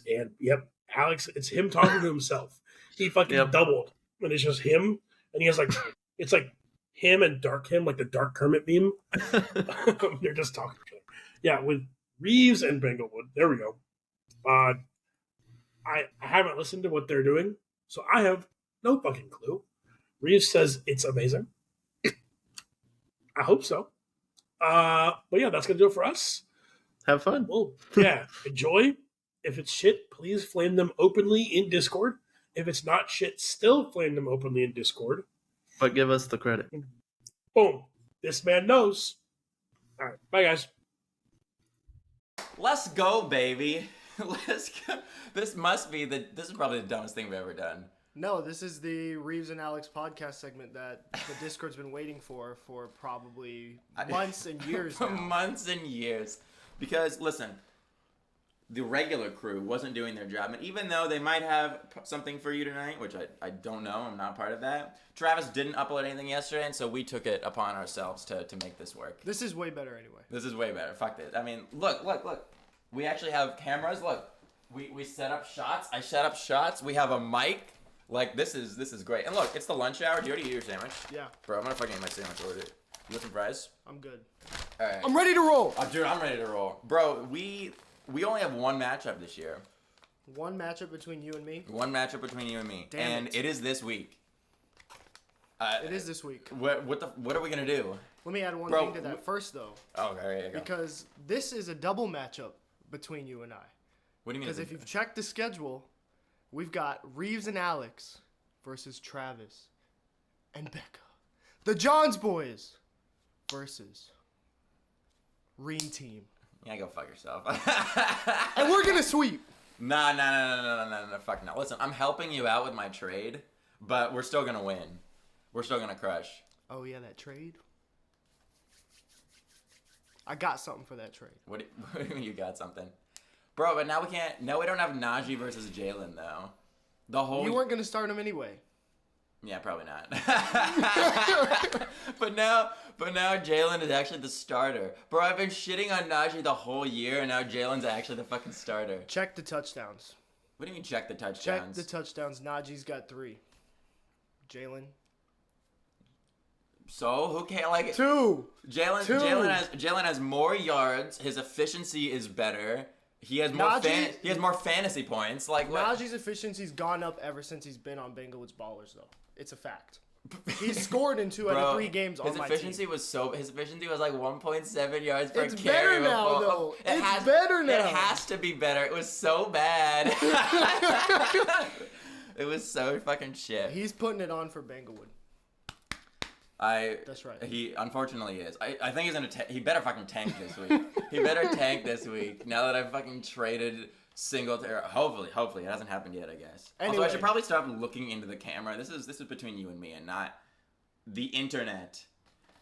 it's him talking to himself. He fucking doubled, and it's just him, and he has it's like him and him, like the Dark Kermit meme. They're just talking to each other. Yeah, with Reeves and Benglewood. There we go. I haven't listened to what they're doing, so I have no fucking clue. Reeves says it's amazing. I hope so. But yeah, that's gonna do it for us. Have fun. Well, yeah, enjoy. If it's shit, please flame them openly in Discord. If it's not shit, still flame them openly in Discord. But give us the credit. Boom. This man knows. All right. Bye, guys. Let's go, baby. Let's go. This is probably the dumbest thing we've ever done. No, this is the Reeves and Alex podcast segment that the Discord's been waiting for probably months and years now. Months and years. Because, listen, the regular crew wasn't doing their job. And even though they might have something for you tonight, which I don't know, I'm not part of that, Travis didn't upload anything yesterday, and so we took it upon ourselves to make this work. This is way better anyway. This is way better. Fuck this. I mean, look. We actually have cameras. Look, we set up shots. I set up shots. We have a mic. Like, this is great. And look, it's the lunch hour. Do you already eat your sandwich? Yeah. Bro, I'm gonna fucking eat my sandwich order. You want some fries? I'm good. All right. I'm ready to roll. Oh, dude, I'm ready to roll. Bro, we only have one matchup this year. One matchup between you and me? One matchup between you and me. Damn it. It is this week. It is this week. What are we gonna do? Let me add one Bro, thing to that first, though. Oh, there you go. Because this is a double matchup between you and I. What do you mean? Because if you've checked the schedule, we've got Reeves and Alex versus Travis and Becca. The Johns boys versus Reen Team. Yeah, go fuck yourself. And we're gonna sweep. No, fuck no. Listen, I'm helping you out with my trade, but we're still gonna win. We're still gonna crush. Oh yeah, that trade. I got something for that trade. What do you mean you got something? Bro, but now we can't. No, we don't have Najee versus Jalen though. You weren't gonna start him anyway. Yeah, probably not. but now Jalen is actually the starter. Bro, I've been shitting on Najee the whole year, and now Jalen's actually the fucking starter. Check the touchdowns. What do you mean check the touchdowns? Check the touchdowns. Najee's got 3. Jalen. So who can't like 2? Jalen has more yards. His efficiency is better. He has more fantasy points. Like what? Najee's efficiency's gone up ever since he's been on Bengals Ballers, though. It's a fact. He's scored in 2 out of 3 games on my team. His efficiency was like 1.7 yards per carry. It's better now, though. It's better now. It has to be better. It was so bad. It was so fucking shit. He's putting it on for Benglewood. That's right. He unfortunately is. I think he's gonna. He better fucking tank this week. He better tank this week. Now that I've fucking traded Hopefully it hasn't happened yet. I guess. Also, Anyway. I should probably stop looking into the camera. This is between you and me, and not the internet.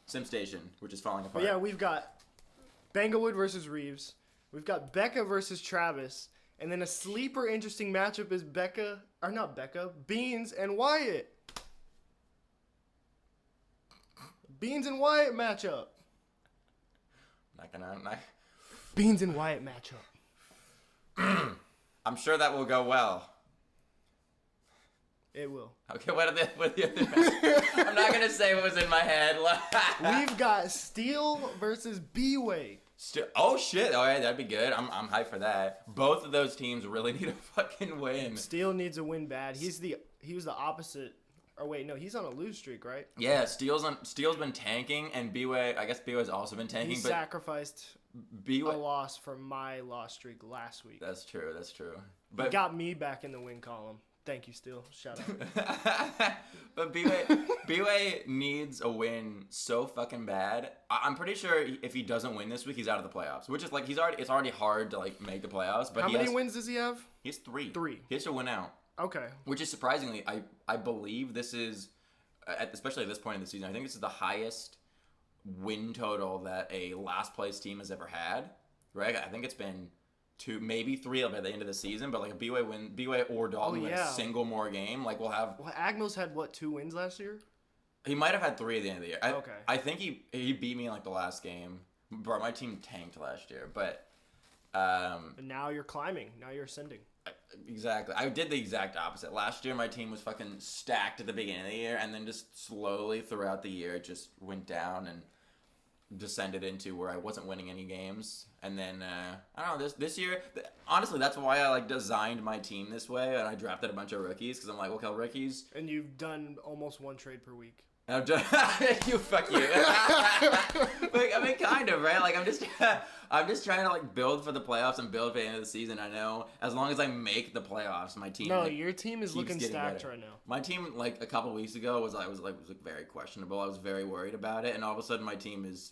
SimStation, which is falling apart. But yeah, we've got Banglewood versus Reeves. We've got Becca versus Travis. And then a sleeper interesting matchup is Beans and Wyatt. Beans and Wyatt matchup. Beans and Wyatt matchup. I'm sure that will go well. It will. Okay, what are the other matches? I'm not gonna say what was in my head. We've got Steel versus B-Way. Oh shit! Oh yeah, that'd be good. I'm hyped for that. Both of those teams really need a fucking win. Steel needs a win bad. He was the opposite. Or wait, no, he's on a lose streak, right? Yeah, Steel's been tanking, and B-Way. I guess B-Way's also been tanking. He but sacrificed B-Way, a loss for my loss streak last week. That's true. But he got me back in the win column. Thank you, Steel. Shout out. But B-Way needs a win so fucking bad. I'm pretty sure if he doesn't win this week, he's out of the playoffs. Which is like it's already hard to like make the playoffs. But how many wins does he have? He has 3. 3. He has to win out. Okay. Which is surprisingly, I believe this is, especially at this point in the season, I think this is the highest win total that a last place team has ever had. Right? I think it's been 2, maybe 3 by the end of the season, but like a B-Way or Dalton win a single more game, like we'll have. Well, Agnos had 2 wins last year? He might have had 3 at the end of the year. Okay. I think he beat me in like the last game. Bro, my team tanked last year, but. And now you're climbing. Now you're ascending. Exactly. I did the exact opposite. Last year, my team was fucking stacked at the beginning of the year, and then just slowly throughout the year, it just went down and descended into where I wasn't winning any games. And then I don't know, this year, honestly, that's why I like designed my team this way, and I drafted a bunch of rookies because I'm like, okay, rookies. And you've done almost 1 trade per week. I've done you fuck you. Like, I mean, kind of, right? Like I'm just trying to like build for the playoffs and build for the end of the season. I know as long as I make the playoffs, my team. No, like, your team is looking stacked right now. My team, like a couple weeks ago, was very questionable. I was very worried about it, and all of a sudden, my team is.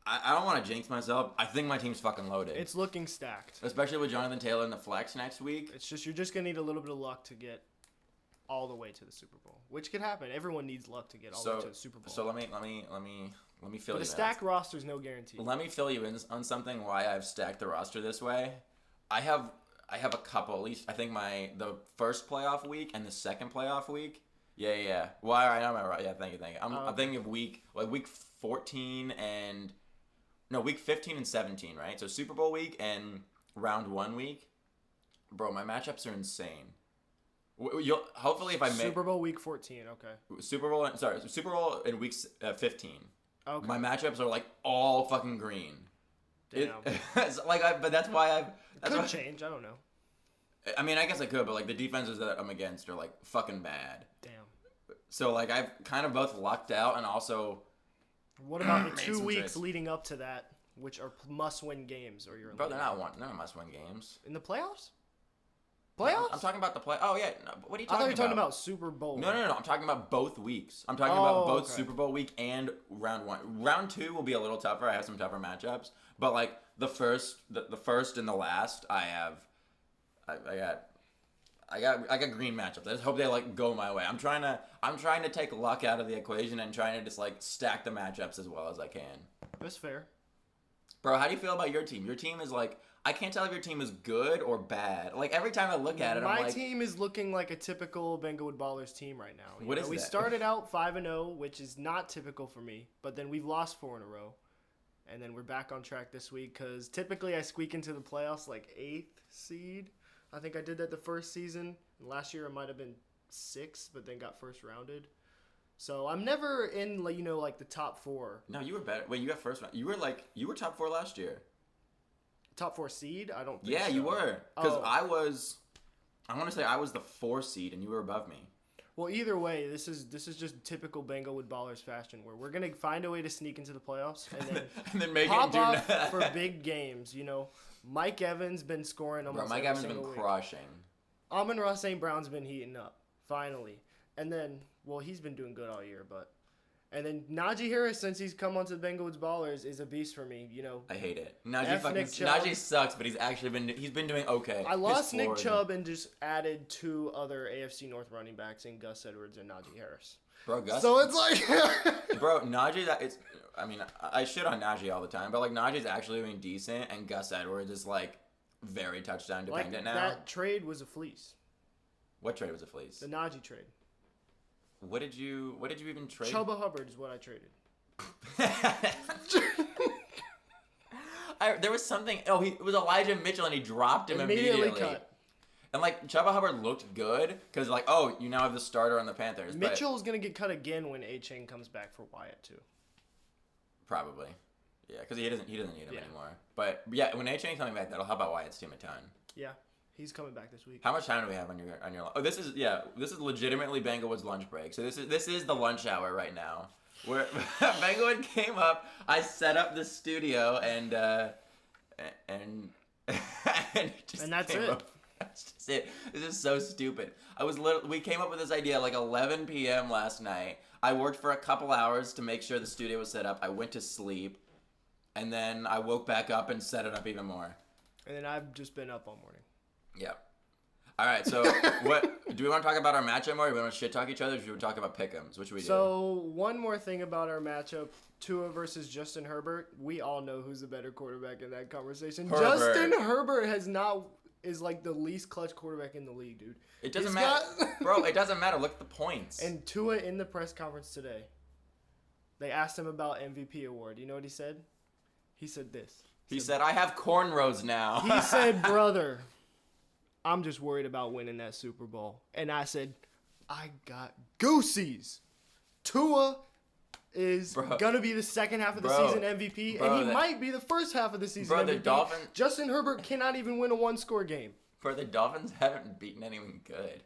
I don't want to jinx myself. I think my team's fucking loaded. It's looking stacked, especially with Jonathan Taylor in the flex next week. It's just you're just gonna need a little bit of luck to get all the way to the Super Bowl, which could happen. Everyone needs luck to get all the way to the Super Bowl. So let me fill you in. But a stacked roster is no guarantee. Let me fill you in on something why I've stacked the roster this way. I have a couple, at least I think the first playoff week and the second playoff week. Yeah. Well, all right, I'm right. Yeah, thank you. I'm thinking of week 14 and week 15 and 17, right? So Super Bowl week and round 1 week. Bro, my matchups are insane. Hopefully if I make Super Bowl week 14, okay. Super Bowl in week 15. Okay. My matchups are like all fucking green. Damn. But that's why could change. I don't know. I mean, I guess I could, but like the defenses that I'm against are like fucking bad. Damn. So like I've kind of both lucked out and also. What about the 2 weeks leading up to that, which are must-win games, or you're? Bro, they're not must-win games. In the playoffs? Playoffs? I'm talking about the play. Oh yeah, no, what are you talking about? I thought you were talking about Super Bowl. No. I'm talking about both weeks. I'm talking about both Super Bowl week and round 1. Round 2 will be a little tougher. I have some tougher matchups, but like the first and the last, I got green matchups. I just hope they like go my way. I'm trying to take luck out of the equation and trying to just like stack the matchups as well as I can. That's fair. Bro, how do you feel about your team? Your team is like, I can't tell if your team is good or bad. Like every time I look at it, I'm like, my team is looking like a typical Banglewood Ballers team right now. What is that? We started out 5-0, which is not typical for me, but then we've lost 4 in a row. And then we're back on track this week because typically I squeak into the playoffs like 8th seed. I think I did that the first season. Last year it might have been 6th, but then got first rounded. So I'm never in like the top 4. No, you were better. Wait, you got first round. You were top 4 last year. Top 4 seed? I don't think Yeah, so. you were. Because I want to say I was the 4 seed and you were above me. Well, either way, this is just typical Banglewood Ballers fashion, where we're gonna find a way to sneak into the playoffs and then make pop it off for big games. Mike Evans been scoring almost. Bro, Mike Evans been crushing. Amon-Ra St. Brown's been heating up finally, and then he's been doing good all year, but And then Najee Harris, since he's come onto the Bengals Ballers, is a beast for me. I hate it. Najee sucks, but he's been doing okay. I lost Nick Chubb and just added 2 other AFC North running backs in Gus Edwards and Najee Harris. Bro, Gus. So it's like, bro, Najee. I shit on Najee all the time, but like Najee's actually doing decent, and Gus Edwards is like very touchdown dependent now. That trade was a fleece. What trade was a fleece? The Najee trade. What did you even trade? Chubba Hubbard is what I traded. There was something. Oh, it was Elijah Mitchell, and he dropped him immediately. Cut. And like Chubba Hubbard looked good because like, oh, you now have the starter on the Panthers. Mitchell's gonna get cut again when A-Chain comes back for Wyatt too. Probably, yeah, because he doesn't need him anymore. But yeah, when A-Chain's coming back, that'll help out Wyatt's team a ton. Yeah. He's coming back this week. How much time do we have on your? Oh, this is legitimately Banglewood's lunch break. So this is the lunch hour right now. Where Banglewood came up, I set up the studio and and that's it. That's just it. This is so stupid. We came up with this idea like 11 p.m. last night. I worked for a couple hours to make sure the studio was set up. I went to sleep, and then I woke back up and set it up even more. And then I've just been up all morning. Yeah. All right, so what do we want to talk about our matchup more? Do we want to shit talk each other, or do we talk about pick'ems? Which we do? So one more thing about our matchup: Tua versus Justin Herbert. We all know who's the better quarterback in that conversation. Herbert. Justin Herbert is like the least clutch quarterback in the league, dude. It doesn't matter, bro. It doesn't matter. Look at the points. And Tua in the press conference today, they asked him about MVP award. You know what he said? He said this. He said, "I have cornrows now." He said, "Brother, I'm just worried about winning that Super Bowl." And I said, "I got goosies." Tua is going to be the second half of the season MVP, and he might be the first half of the season MVP. The Dolphins, Justin Herbert cannot even win a one-score game. Bro, the Dolphins haven't beaten anyone good.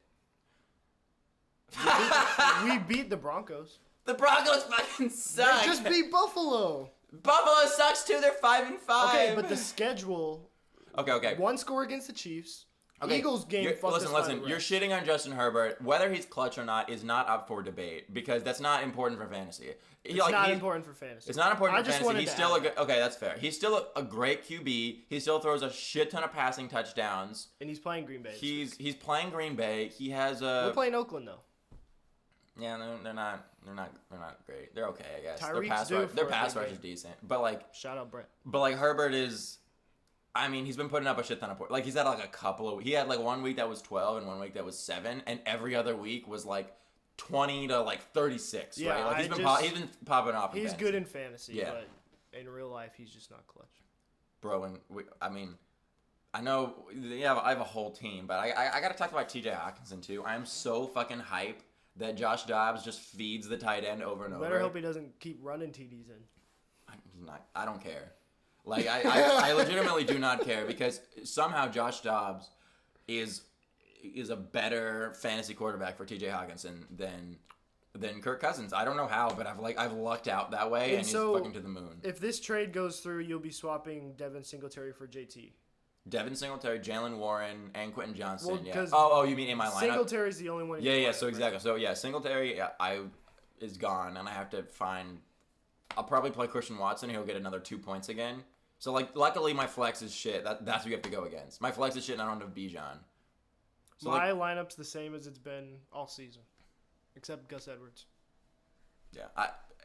We beat the Broncos. The Broncos fucking suck. They just beat Buffalo. Buffalo sucks too. They're 5-5. Okay, but the schedule. Okay. One score against the Chiefs. Okay. Eagles game. Listen. You're shitting on Justin Herbert. Whether he's clutch or not is not up for debate because that's not important for fantasy. It's not important for fantasy. It's not important for fantasy. He's still okay. That's fair. He's still a great QB. He still throws a shit ton of passing touchdowns. And he's playing Green Bay. He's playing Green Bay. He has a. We're playing Oakland though. Yeah, they're not great. They're okay, I guess. Tyreek's their pass rush is decent, but like shout out Brett. But like Herbert is. I mean, he's been putting up a shit ton of points. Like, he's had, like, he had, like, 1 week that was 12 and 1 week that was 7, and every other week was, like, 20 to, like, 36, yeah, right? Like, he's been popping off in He's fantasy. good in fantasy, yeah. But in real life, he's just not clutch. Bro, I know I have a whole team, but I got to talk about TJ Hawkinson, too. I am so fucking hype that Josh Dobbs just feeds the tight end over and over. Better hope he doesn't keep running TDs in. I don't care. Like, I legitimately do not care because somehow Josh Dobbs is a better fantasy quarterback for TJ Hawkinson than Kirk Cousins. I don't know how, but I've lucked out that way, and so, he's fucking to the moon. If this trade goes through, you'll be swapping Devin Singletary for JT. Devin Singletary, Jalen Warren, and Quentin Johnson. Well, yeah. Oh, you mean in my lineup? Singletary's the only one. Yeah. So exactly. So yeah, Singletary is gone, and I have to find. I'll probably play Christian Watson. He'll get another 2 points again. So, like, luckily my flex is shit. That's who you have to go against. My flex is shit, and I don't have Bijan. So my lineup's the same as it's been all season, except Gus Edwards. Yeah,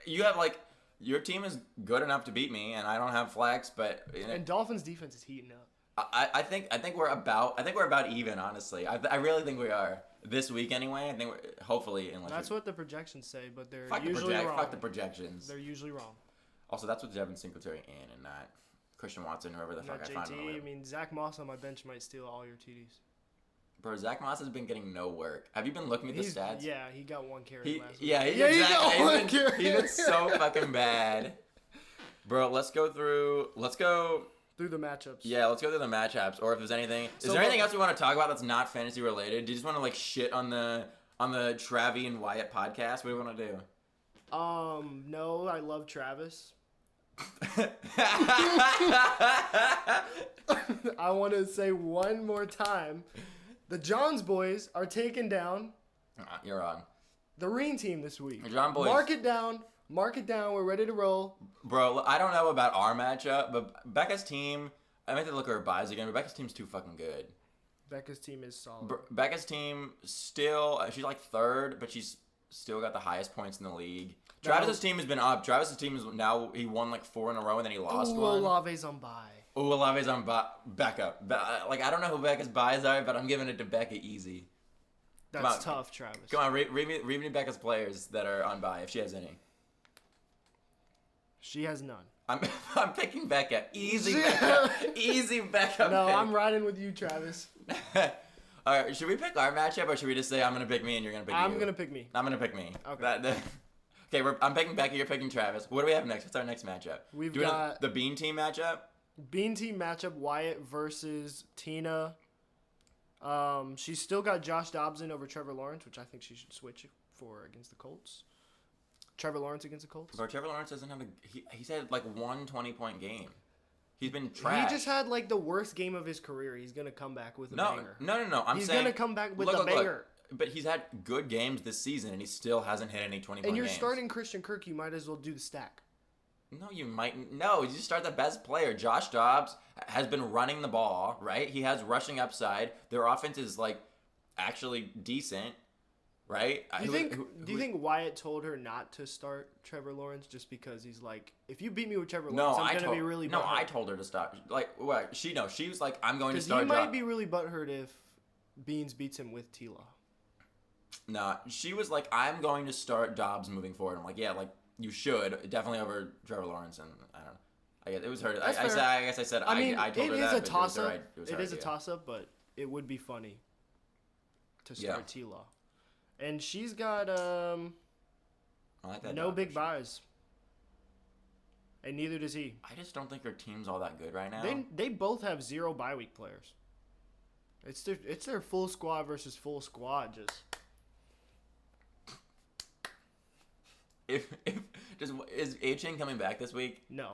you have like your team is good enough to beat me, and I don't have flex, but and Dolphins defense is heating up. I think we're about even. Honestly, I really think we are this week anyway. I think hopefully unless that's what the projections say, but they're fuck usually wrong. Fuck the projections. They're usually wrong. Also, that's with Devin Singletary and not Christian Watson, whoever the fuck I find. JT, I mean, Zach Moss on my bench might steal all your TDs. Bro, Zach Moss has been getting no work. Have you been looking at the stats? Yeah, he got 1 carry last week. Yeah, he got 1 carry. He's been so fucking bad. Bro, let's go through the matchups. Yeah, let's go through the matchups. Or if there's anything, is there anything else we want to talk about that's not fantasy related? Do you just want to like shit on the Travi and Wyatt podcast? What do you want to do? No, I love Travis. I want to say one more time, the Johns boys are taking down. You're wrong. The Reen team this week. The John boys. Mark it down. Mark it down. We're ready to roll. Bro, I don't know about our matchup, but Becca's team. I meant to look at her buys again, but Becca's team's too fucking good. Becca's team is solid. Becca's team still, she's like third, but she's still got the highest points in the league. No. Travis's team has been up. Travis's team is now, he won like 4 in a row and then he lost one. Olave's on bye. Ooh, Olave's on Becca. Like, I don't know who Becca's buys are, but I'm giving it to Becca easy. That's tough, Travis. Come on, read me Becca's players that are on buy, if she has any. She has none. I'm picking Becca. Easy Becca. Easy Becca. No, pick. I'm riding with you, Travis. All right, should we pick our matchup or should we just say I'm gonna pick me and you're gonna pick you? I'm gonna pick me. I'm gonna pick me. Okay. Okay, I'm picking Becca. You're picking Travis. What do we have next? What's our next matchup? We've Do we have got the Bean team matchup. Bean team matchup: Wyatt versus Tina. She's still got Josh Dobson over Trevor Lawrence, which I think she should switch for against the Colts. Trevor Lawrence against the Colts. Bro, Trevor Lawrence doesn't have he's had like 1 20-point game. He's been trash. He just had like the worst game of his career. He's gonna come back with a banger. No. He's gonna come back with a banger. But he's had good games this season, and he still hasn't hit any 20-point games. And you're starting Christian Kirk, you might as well do the stack. No, you might. No, you just start the best player. Josh Dobbs has been running the ball, right? He has rushing upside. Their offense is like actually decent, right? Do you think Wyatt told her not to start Trevor Lawrence just because he's like, if you beat me with Trevor Lawrence, I'm gonna be really butthurt. No, I told her to stop. Like, what? She was like, I'm going to start. Because he might be really butthurt if Beans beats him with T-Law. Nah, she was like, I'm going to start Dobbs moving forward. I'm like, yeah, like you should definitely over Trevor Lawrence, and I don't know. I guess it was her. I guess I said I told her that. It is a toss up. It is a toss up, but it would be funny to start T-Law, and she's got I like that no big buys, and neither does he. I just don't think her team's all that good right now. They both have 0 bye week players. It's their full squad versus full squad just. If is A-Chain coming back this week? No.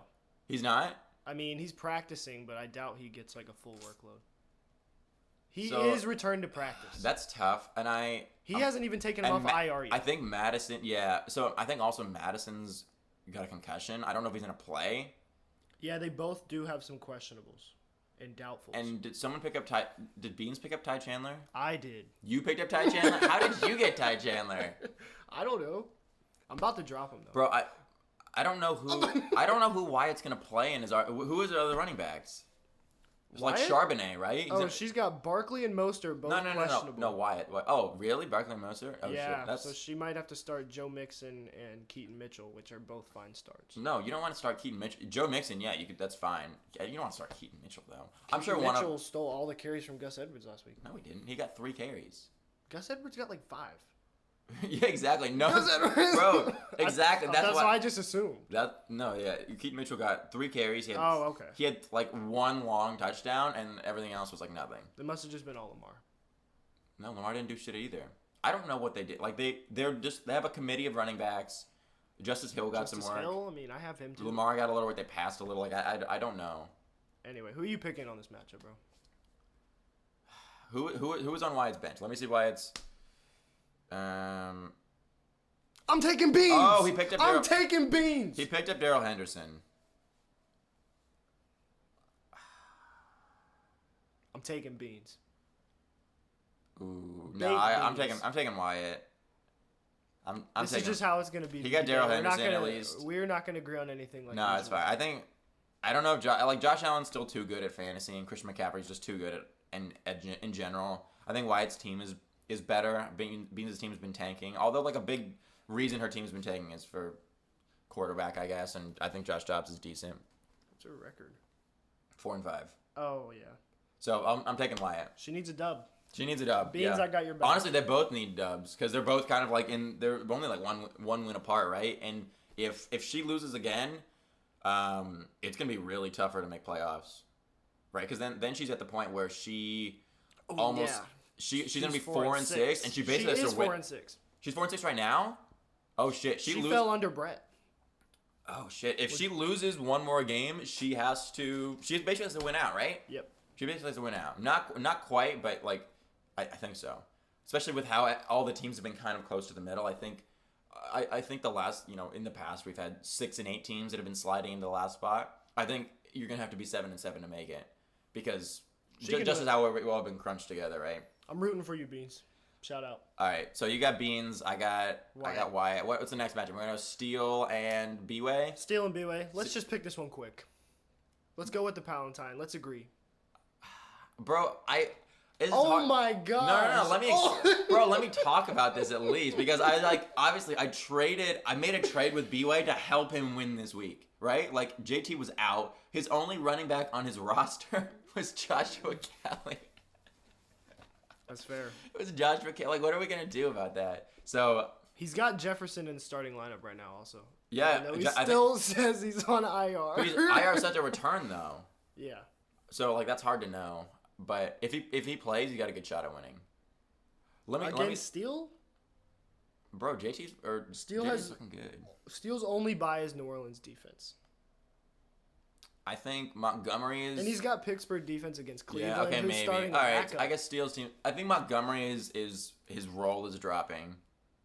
He's not? I mean, he's practicing, but I doubt he gets like a full workload. He is returned to practice. That's tough, and he hasn't even taken him off IR yet. I think Madison, yeah. So I think also Madison's got a concussion. I don't know if he's gonna play. Yeah, they both do have some questionables and doubtfuls. And did Beans pick up Ty Chandler? I did. You picked up Ty Chandler? How did you get Ty Chandler? I don't know. I'm about to drop him though. Bro, I don't know who Wyatt's gonna play in his. Who is the other running backs? Like Charbonnet, right? She's got Barkley and Mostert both questionable. No, Wyatt. Oh, really? Barkley and Mostert? Oh, yeah, shit. so she might have to start Joe Mixon and Keaton Mitchell, which are both fine starts. No, you don't want to start Keaton Mitchell. Joe Mixon, yeah, that's fine. You don't want to start Keaton Mitchell though. I'm sure Mitchell stole all the carries from Gus Edwards last week. No, he didn't. He got 3 carries. Gus Edwards got like 5. Yeah, exactly. No, bro, exactly. That's what I just assumed. Keaton Mitchell got 3 carries. Okay. He had like 1 long touchdown, and everything else was like nothing. It must have just been all Lamar. No, Lamar didn't do shit either. I don't know what they did. Like they have a committee of running backs. Justice Hill got some work. Hill, I mean, I have him too. Lamar got a little work. They passed a little. Like I don't know. Anyway, who are you picking on this matchup, bro? Who was on Wyatt's bench? Let me see Wyatt's. I'm taking Beans. Oh, he picked up. I'm taking Beans. He picked up Darrell Henderson. I'm taking Beans. Ooh, no, I'm taking Wyatt. This is just how it's gonna be. He got Darrell Henderson at least. We're not gonna agree on anything like. No, it's fine. I don't know if Josh Allen's still too good at fantasy, and Christian McCaffrey's just too good in general. I think Wyatt's team is better. Beans' team has been tanking. Although, like, a big reason her team's been tanking is for quarterback, I guess. And I think Josh Dobbs is decent. What's her record? 4-5. Oh, yeah. So, I'm taking Wyatt. She needs a dub. Beans, yeah. I got your back. Honestly, they both need dubs because they're both kind of like they're only like one win apart, right? And if she loses again, it's gonna be really tough for her to make playoffs, right? Because then she's at the point where she almost. Yeah. She's gonna be 4-6, and she basically has to win. 4-6. She's 4-6 right now. Oh shit! She fell under Brett. Oh shit! If she loses one more game, she basically has to win out, right? Yep. She basically has to win out. Not quite, but like I think so. Especially with how all the teams have been kind of close to the middle. I think I think the last, in the past we've had 6 and 8 teams that have been sliding into the last spot. I think you're gonna have to be 7 and 7 to make it, because just as how we've all been crunched together, right? I'm rooting for you, Beans. Shout out. All right, so you got Beans, I got Wyatt. What's the next matchup? We're gonna go Steel and B-Way. Steel and B-Way. Let's just pick this one quick. Let's go with the Palatine. Let's agree. Bro, Oh my god! No. Let me talk about this at least, because obviously I made a trade with B-Way to help him win this week, right? Like, JT was out. His only running back on his roster was Joshua Kelly. That's fair. It was Joshua Kelly. Like, what are we gonna do about that? So he's got Jefferson in the starting lineup right now, also. Yeah, he still says he's on IR. IR is such a return though. Yeah. So like that's hard to know. But if he plays, you got a good shot at winning. Let me Steel? Bro, Steel has looking good. Steel's only buy is New Orleans defense. I think Montgomery is, and he's got Pittsburgh defense against Cleveland. Yeah, okay, who's maybe. Starting all right, backup. I guess Steel's team. I think Montgomery is his role is dropping.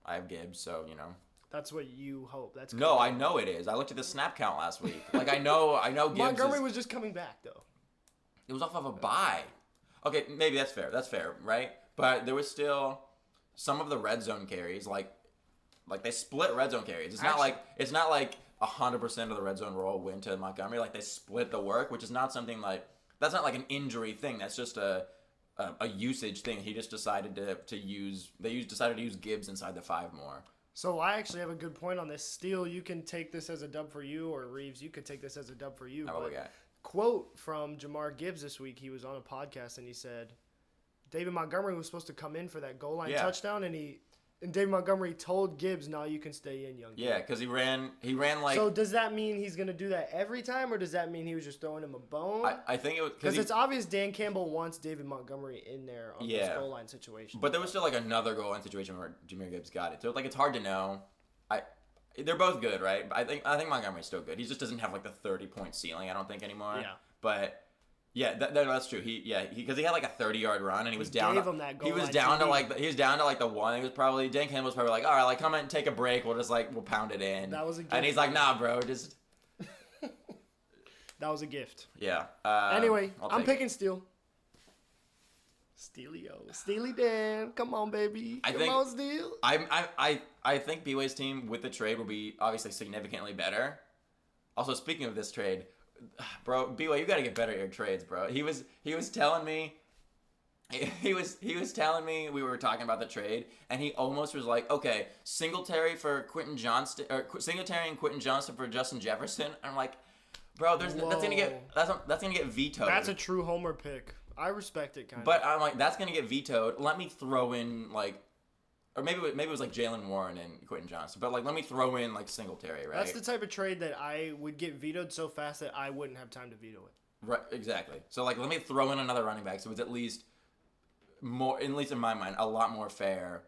I have Gibbs, so That's what you hope. That's good. No, I know it is. I looked at the snap count last week. Like I know Gibbs. Montgomery was just coming back though. It was off of a bye. Okay, maybe that's fair. That's fair, right? But there was still some of the red zone carries, like they split red zone carries. It's not like 100% of the red zone role went to Montgomery. Like they split the work, which is not something that's not like an injury thing. That's just a usage thing. He just decided to use Gibbs inside the 5 more. So I actually have a good point on this. Steele, you can take this as a dub for you, or Reeves, you could take this as a dub for you. How about we got? Quote from Jamar Gibbs this week. He was on a podcast and he said David Montgomery was supposed to come in for that goal line touchdown, and David Montgomery told Gibbs, "No, you can stay in, young." Yeah, because he ran like. So does that mean he's gonna do that every time, or does that mean he was just throwing him a bone? I think it was because it's obvious Dan Campbell wants David Montgomery in there on this goal line situation. But there was still like another goal line situation where Jahmyr Gibbs got it. So it's hard to know. They're both good, right? But I think Montgomery's still good. He just doesn't have like the 30-point ceiling, I don't think, anymore. Yeah. But yeah, that's true. Because he had like a 30-yard run and he was down. He was down to like the 1. It was probably Dan Campbell was probably like, all right, like come in and take a break. We'll pound it in. That was a gift. And he's like, nah, bro, just. That was a gift. Yeah. Anyway, I'm picking Steel. Steely Dan, come on, baby. Come on, Steel. I think B-Way's team with the trade will be obviously significantly better. Also, speaking of this trade, bro, B-Way, you got to get better at your trades, bro. He was telling me we were talking about the trade, and he almost was like, okay, Singletary and Quentin Johnston for Justin Jefferson. And I'm like, bro, that's gonna get vetoed. That's a true homer pick. I respect it, kind of. But I'm like, that's gonna get vetoed. Let me throw in or maybe it was like Jalen Warren and Quentin Johnston. But let me throw in Singletary, right? That's the type of trade that I would get vetoed so fast that I wouldn't have time to veto it. Right, exactly. So let me throw in another running back, so it's at least more, at least in my mind, a lot more fair.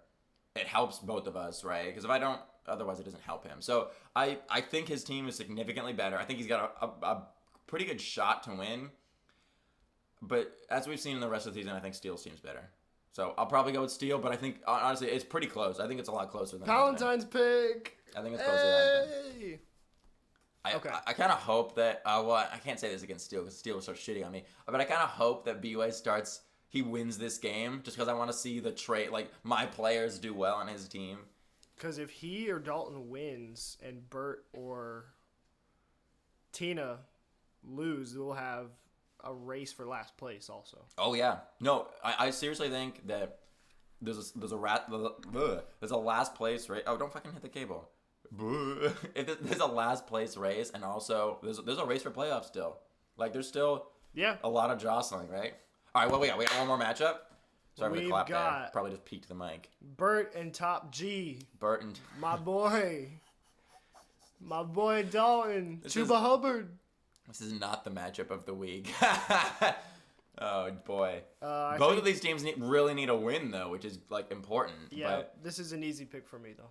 It helps both of us, right? Because if I don't, otherwise it doesn't help him. So I think his team is significantly better. I think he's got a pretty good shot to win. But as we've seen in the rest of the season, I think Steele's team's better. So I'll probably go with Steele, but I think honestly it's pretty close. I think it's a lot closer than Palatine's pick. I think it's closer than it's been. Okay. I kind of hope that I can't say this against Steele because Steele will start shitting on me. But I kind of hope that B-Way he wins this game just because I want to see the trade, my players do well on his team. Because if he or Dalton wins and Bert or Tina lose, we'll have a race for last place also. Oh yeah. No, I seriously think that there's a last place race. Oh, don't fucking hit the cable. There's a last place race, and also there's a race for playoffs still. There's still a lot of jostling, right? All right, what we got? We got one more matchup. Sorry for the clap there. Probably just peeked the mic. Bert and Top G. Bert and my boy Dalton. Chuba Hubbard. This is not the matchup of the week. Oh boy. Both of these teams really need a win though, which is important. Yeah, but this is an easy pick for me though.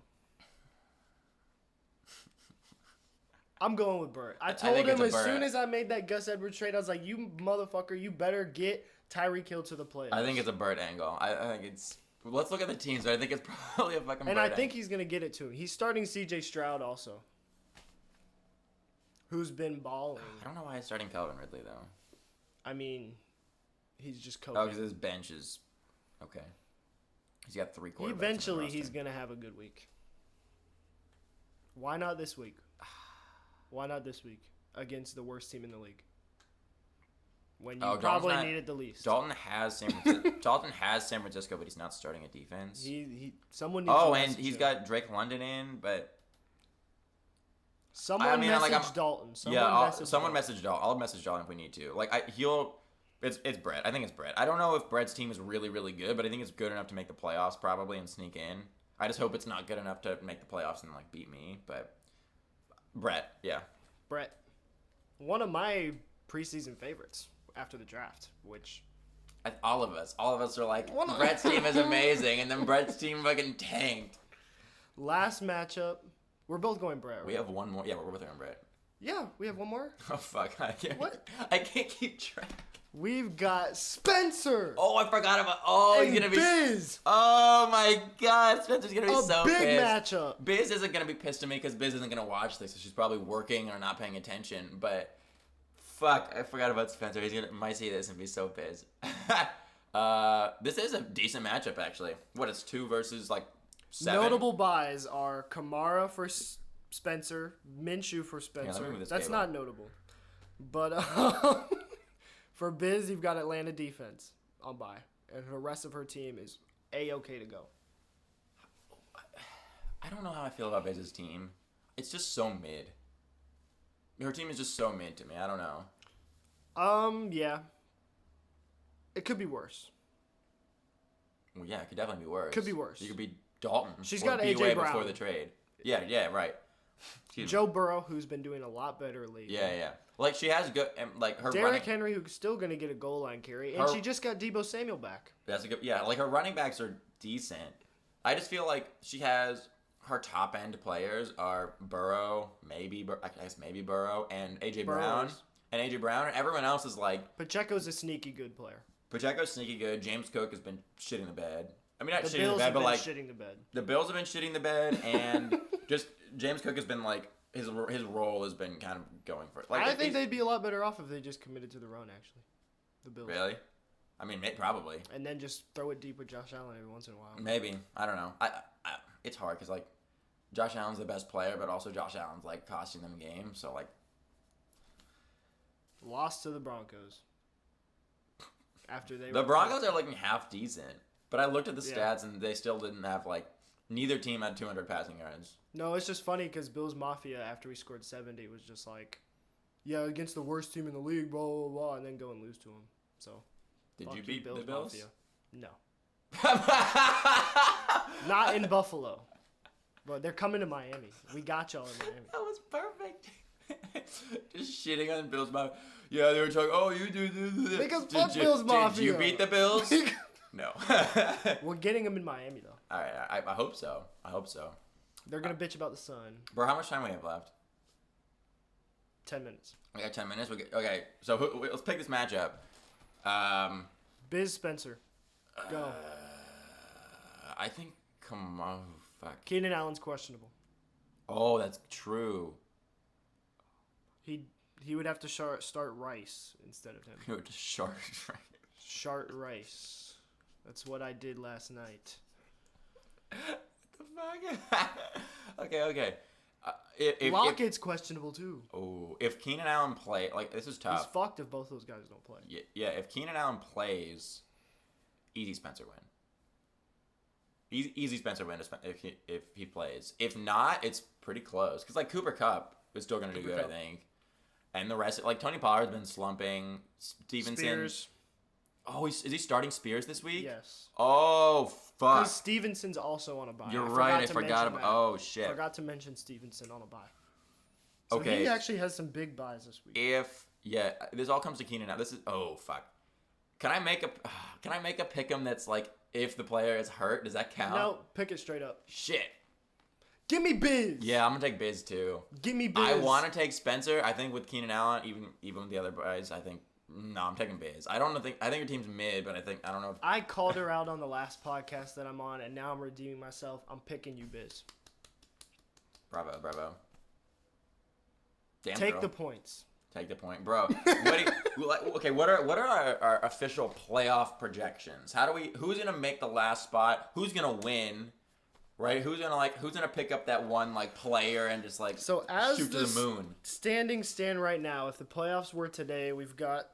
I'm going with Bert. I told him as soon as I made that Gus Edwards trade, I was like, "You motherfucker, you better get Tyreek Hill to the playoffs." I think it's a Bert angle. I think it's Let's look at the teams. I think it's probably a fucking. And I think he's gonna get it to him. He's starting C.J. Stroud also, who's been balling. I don't know why he's starting Calvin Ridley though. I mean, he's just Oh, coping. because his bench is okay. He's got 3 quarterbacks. Eventually, on the he's roster. gonna have a good week. Why not this week? Why not this week against the worst team in the league? When you Dalton's probably not- needed the least. Dalton has San Francisco. Dalton has San Francisco, but he's not starting a defense. Someone needs. Oh, to and message he's him. got Drake London in, but Someone like, message Dalton. someone message Dalton. I'll message Dalton if we need to. Like it's Brett. I think it's Brett. I don't know if Brett's team is really, really good, but I think it's good enough to make the playoffs probably and sneak in. I just hope it's not good enough to make the playoffs and like beat me. But Brett, yeah. Brett, one of my preseason favorites after the draft, which All of us are like, Brett's team is amazing, and then Brett's team fucking tanked. last matchup, we're both going Brett. Right? We have one more. Yeah, we're both going Brett. Yeah, we have one more. Oh fuck! I can't. What? I can't keep track. We've got Spencer. Oh, I forgot about. Oh, and he's gonna be. Biz. Oh my God, Spencer's gonna be A so big pissed. matchup. Biz isn't gonna be pissed at me because Biz isn't gonna watch this. So she's probably working or not paying attention. But fuck, I forgot about Spencer. He's gonna might see this and be so pissed. This is a decent matchup actually. What? It's 2 versus like 7. Notable buys are Kamara for Spencer, Minshew for Spencer. move this That's cable. not notable. But for Biz, you've got Atlanta defense on bye, and the rest of her team is A-okay to go. I don't know how I feel about Biz's team. It's just so mid. Her team is just so mid to me. I don't know. Yeah. It could be worse. Well, yeah, it could definitely be worse. Could be worse. You could be Dalton. She's or got be AJ away Brown. before the trade. Yeah, right. Excuse me. Joe Burrow, who's been doing a lot better lately. Yeah. Like she has good, and like her Derrick running. Henry, who's still going to get a goal line carry, and Her- she just got Debo Samuel back. That's a good. Yeah, like her running backs are decent. I just feel like she has her top end players are Burrow, maybe Burrow, and AJ Brown, Burrows. and everyone else is like Pacheco's a sneaky good player. Pacheco's sneaky good. James Cook has been shitting the bed. I mean, not The shitting Bills the bed, have but been like shitting the bed. the Bills have been shitting the bed, and just James Cook has been like his role has been kind of going for it. Like I think they'd be a lot better off if they just committed to the run, actually. The Bills. really. I mean, probably. And then just throw it deep with Josh Allen every once in a while. Maybe. I don't know. It's hard because like Josh Allen's the best player, but also Josh Allen's like costing them games. So like Lost to the Broncos. After they the were Broncos are looking half decent, but I looked at the Yeah. stats and they still didn't have like neither team had 200 passing yards. No, it's just funny because Bills Mafia, after we scored 70, was just like, yeah, against the worst team in the league, blah, blah, blah, and then go and lose to them. So, Did fuck you beat the Bills? Mafia. No. Not in Buffalo. But they're coming to Miami. We got y'all in Miami. That was perfect. Just shitting on Bills Mafia. Yeah, they were talking. Oh, you do this. Because fuck Bills Mafia. Did you beat the Bills? No. We're getting them in Miami, though. All right, I hope so. I hope so. They're going to bitch about the sun. Bro, how much time we have left? 10 minutes. We got 10 minutes. Okay, so let's pick this matchup. Biz Spencer. Go. I think. Come on, fuck. Keenan Allen's questionable. Oh, that's true. He would have to start Rice instead of him. You were just short. Shart Rice. That's what I did last night. The fuck? Okay. If Lockett's questionable too. if Keenan Allen play, like this is He's tough. fucked if both those guys don't play. Yeah, if Keenan Allen plays, easy Spencer win. Easy Spencer win if he plays. If not, it's pretty close. Because like Cooper Kupp is still gonna do Cooper good, Kupp. I think. And the rest, like Tony Pollard's been slumping. Stevenson. Spears. Oh, is he starting Spears this week? Yes. Oh fuck. Because Stevenson's also on a bye. You're right. I to forgot mention about. that. Oh shit. Forgot to mention Stevenson on a bye. So Okay. he actually has some big buys this week. This all comes to Keenan now. This is fuck. Can I make a pick'em that's like if the player is hurt? Does that count? No, pick it straight up. Shit. Give me Biz. Yeah, I'm gonna take Biz too. Give me Biz. I want to take Spencer. I think with Keenan Allen, even with the other guys, I think No, I'm taking Biz. I think your team's mid, but I don't know. I called her out on the last podcast that I'm on, and now I'm redeeming myself. I'm picking you, Biz. Bravo. Damn, Take girl. the points. Take the point, bro. What are our official playoff projections? Who's gonna make the last spot? Who's gonna win? Right? Who's gonna pick up that one like player and just like So as shoot to the moon? Standings stand right now. If the playoffs were today, we've got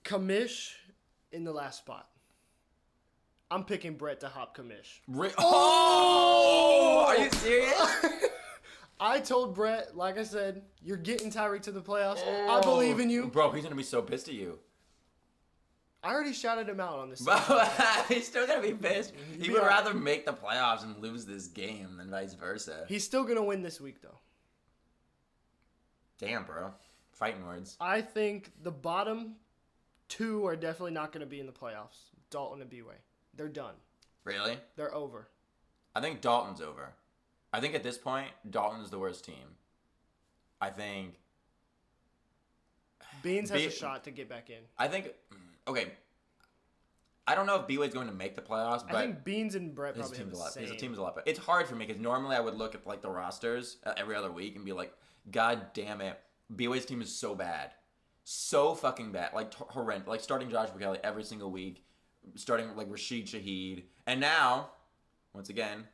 Kamish in the last spot. I'm picking Brett to hop Kamish. Oh! Are you serious? I told Brett, like I said, you're getting Tyreek to the playoffs. I believe in you. Bro, he's gonna be so pissed at you. I already shouted him out on this. He's still gonna be pissed. He would rather make the playoffs and lose this game than vice versa. He's still gonna win this week, though. Damn, bro. Fighting words. I think the bottom two are definitely not gonna be in the playoffs. Dalton and B-Way. They're done. Really? They're over. I think Dalton's over. I think at this point, Dalton is the worst team. I think Beans has a shot to get back in. I think okay. I don't know if B-Wade's going to make the playoffs, but I think Beans and Brett probably have the same. His team's a lot better. It's hard for me because normally I would look at like the rosters every other week and be like, God damn it, B-Wade's team is so bad, so fucking bad, like horrendous. Like starting Josh Kelly every single week, starting like Rashid Shaheed, and now, once again,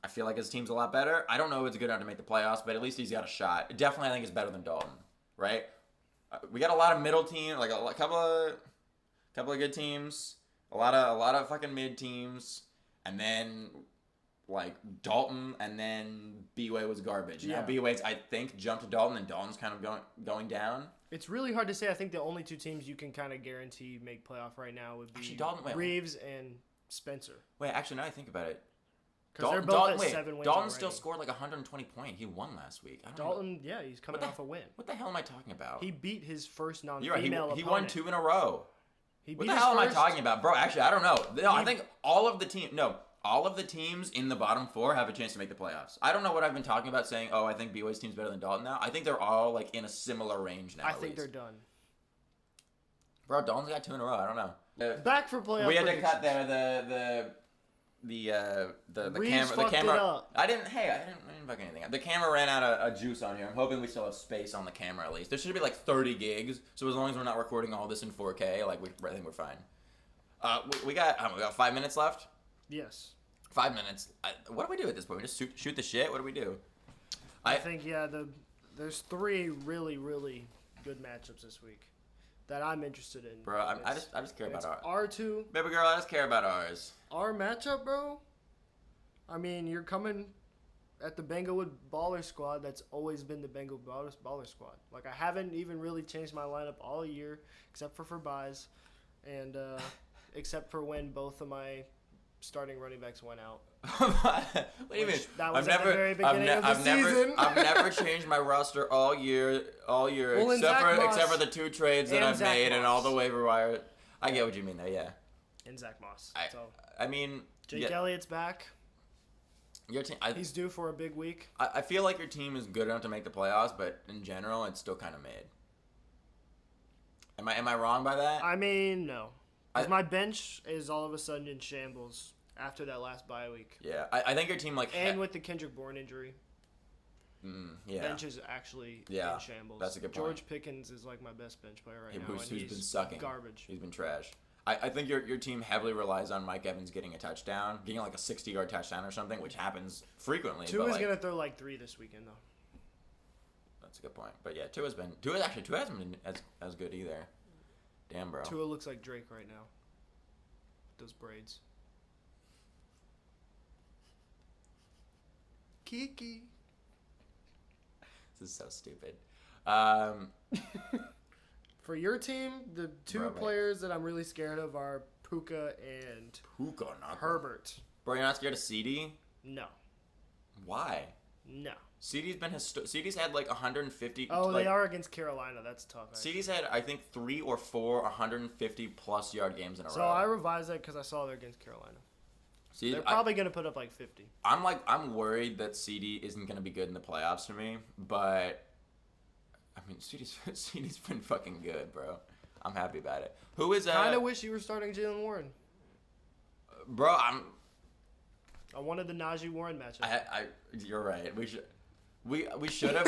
I feel like his team's a lot better. I don't know if it's good enough to make the playoffs, but at least he's got a shot. Definitely, I think it's better than Dalton, right? We got a lot of middle teams, like a couple of good teams, a lot of fucking mid teams, and then like Dalton, and then B-Way was garbage. Yeah. Now B-Way's I think jumped to Dalton, and Dalton's kind of going down. It's really hard to say. I think the only two teams you can kind of guarantee make playoff right now would be Reeves and Spencer. Wait, actually, now I think about it. Because they're both at 7 wins Dalton already. still scored like 120 points. He won last week. Dalton, yeah, he's coming off a win. What the hell am I talking about? He beat his first You're non-female right. opponent. He won 2 in a row. What the hell am I talking about? Bro, actually, I don't know. No, I think all of the teams in the bottom 4 have a chance to make the playoffs. I don't know what I've been talking about saying, I think B-Way's team's better than Dalton now. I think they're all like in a similar range now. I think they're done. Bro, Dalton's got 2 in a row. I don't know. Back for playoff. We had to cut there the camera. It up. I didn't fuck anything up. The camera ran out of juice on here. I'm hoping we still have space on the camera at least. There should be like 30 gigs. So as long as we're not recording all this in 4K, like I think we're fine. We got 5 minutes left. Yes. 5 minutes. What do we do at this point? We just shoot the shit. What do we do? I think there's 3 really really good matchups this week that I'm interested in. Bro, I just care about ours. R2. Baby girl, I just care about ours. Our matchup, bro. I mean, you're coming at the Banglewood Baller Squad. That's always been the Bengal Baller Squad. Like, I haven't even really changed my lineup all year, except for buys, and except for when both of my starting running backs went out. What do you mean? That was at the very beginning of the season. I've never changed my roster all year, Well, except for the 2 trades that I've Zach made and Moss. all the waiver wire. I get what you mean, though. Yeah. And Zach Moss. I mean, Jake Elliott's back. Your team. He's due for a big week. I feel like your team is good enough to make the playoffs, but in general, it's still kind of mid. Am I wrong by that? I mean, no. 'Cause my bench is all of a sudden in shambles after that last bye week. Yeah, I think your team and with the Kendrick Bourne injury, yeah, bench is actually in shambles. That's a good point. George Pickens is like my best bench player right now, and he's been he's sucking. Garbage. He's been trash. I think your team heavily relies on Mike Evans getting a touchdown, getting like a 60-yard touchdown or something, which happens frequently. Tua's gonna throw like 3 this weekend though. That's a good point. But yeah, Tua hasn't been as good either. Damn, bro. Tua looks like Drake right now. With those braids. Kiki. This is so stupid. For your team, the 2 players that I'm really scared of are Puka and Herbert. Bro, you're not scared of CD? No. Why? No. CD's had like 150. Oh, they are against Carolina. That's tough. CD's had, I think, 3 or 4 150-plus yard games in a row. So I revised that because I saw they're against Carolina. See, they're probably going to put up like 50. I'm worried that CD isn't going to be good in the playoffs for me, but I mean, CD's been fucking good, bro. I'm happy about it. Who is Kind of wish you were starting Jalen Warren. Bro, I wanted the Najee Warren matchup. You're right. We should have.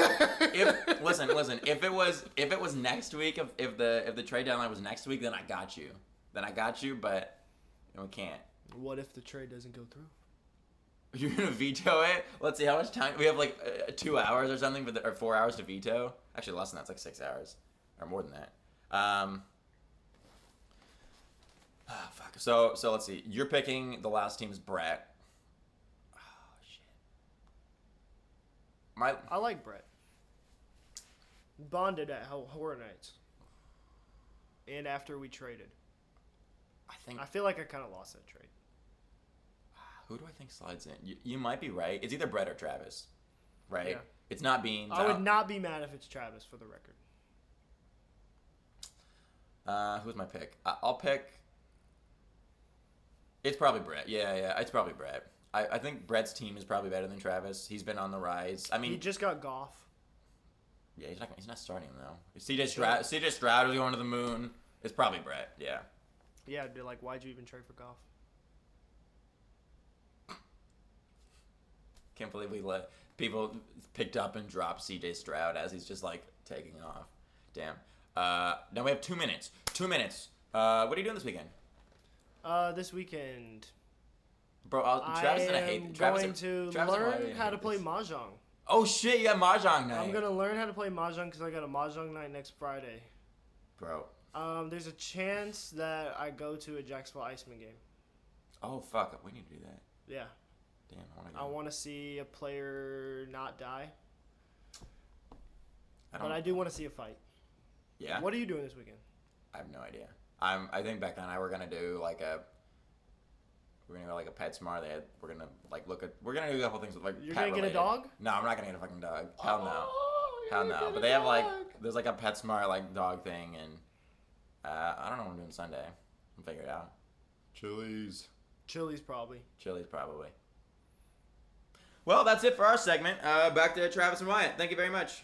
Listen. If it was next week, if the trade deadline was next week, then I got you. But we can't. What if the trade doesn't go through? You're gonna veto it? Let's see how much time we have. Like 2 hours or something, or 4 hours to veto. Actually, less than that. It's like 6 hours, or more than that. Fuck. So let's see. You're picking the last team's Brett. Oh shit. I like Brett. Bonded at Horror Nights. And after we traded. I feel like I kind of lost that trade. Who do I think slides in? You might be right. It's either Brett or Travis, right? Yeah. It's not Beans. I would not be mad if it's Travis, for the record. Who's my pick? I'll pick. It's probably Brett. Yeah. It's probably Brett. I think Brett's team is probably better than Travis. He's been on the rise. I mean, he just got Goff. Yeah, he's not starting though. CJ Stroud is going to the moon. It's probably Brett. Yeah. Yeah, dude, like, why'd you even trade for Goff? Can't believe we let people picked up and dropped CJ Stroud as he's just like taking off. Damn. Now we have 2 minutes. 2 minutes. What are you doing this weekend? This weekend, Bro, Travis gonna hate. I'm going to learn how to play Mahjong. Oh shit, you have Mahjong night. I'm gonna learn how to play Mahjong because I got a Mahjong night next Friday. Bro. There's a chance that I go to a Jacksonville Iceman game. Oh fuck, we need to do that. Yeah. Damn, I want to see a player not die. But I do want to see a fight. Yeah. What are you doing this weekend? I have no idea. I think Becca and I were gonna do like a. We're gonna go like a PetSmart. We're gonna like look at. We're gonna do a couple things with like. You're pet gonna get a related. dog? No, I'm not gonna get a fucking dog. Hell no. Hell no. But they have like there's like a PetSmart like dog thing and I don't know what I'm doing Sunday. I'll figure it out. Chili's probably. Well, that's it for our segment. Back to Travis and Wyatt. Thank you very much.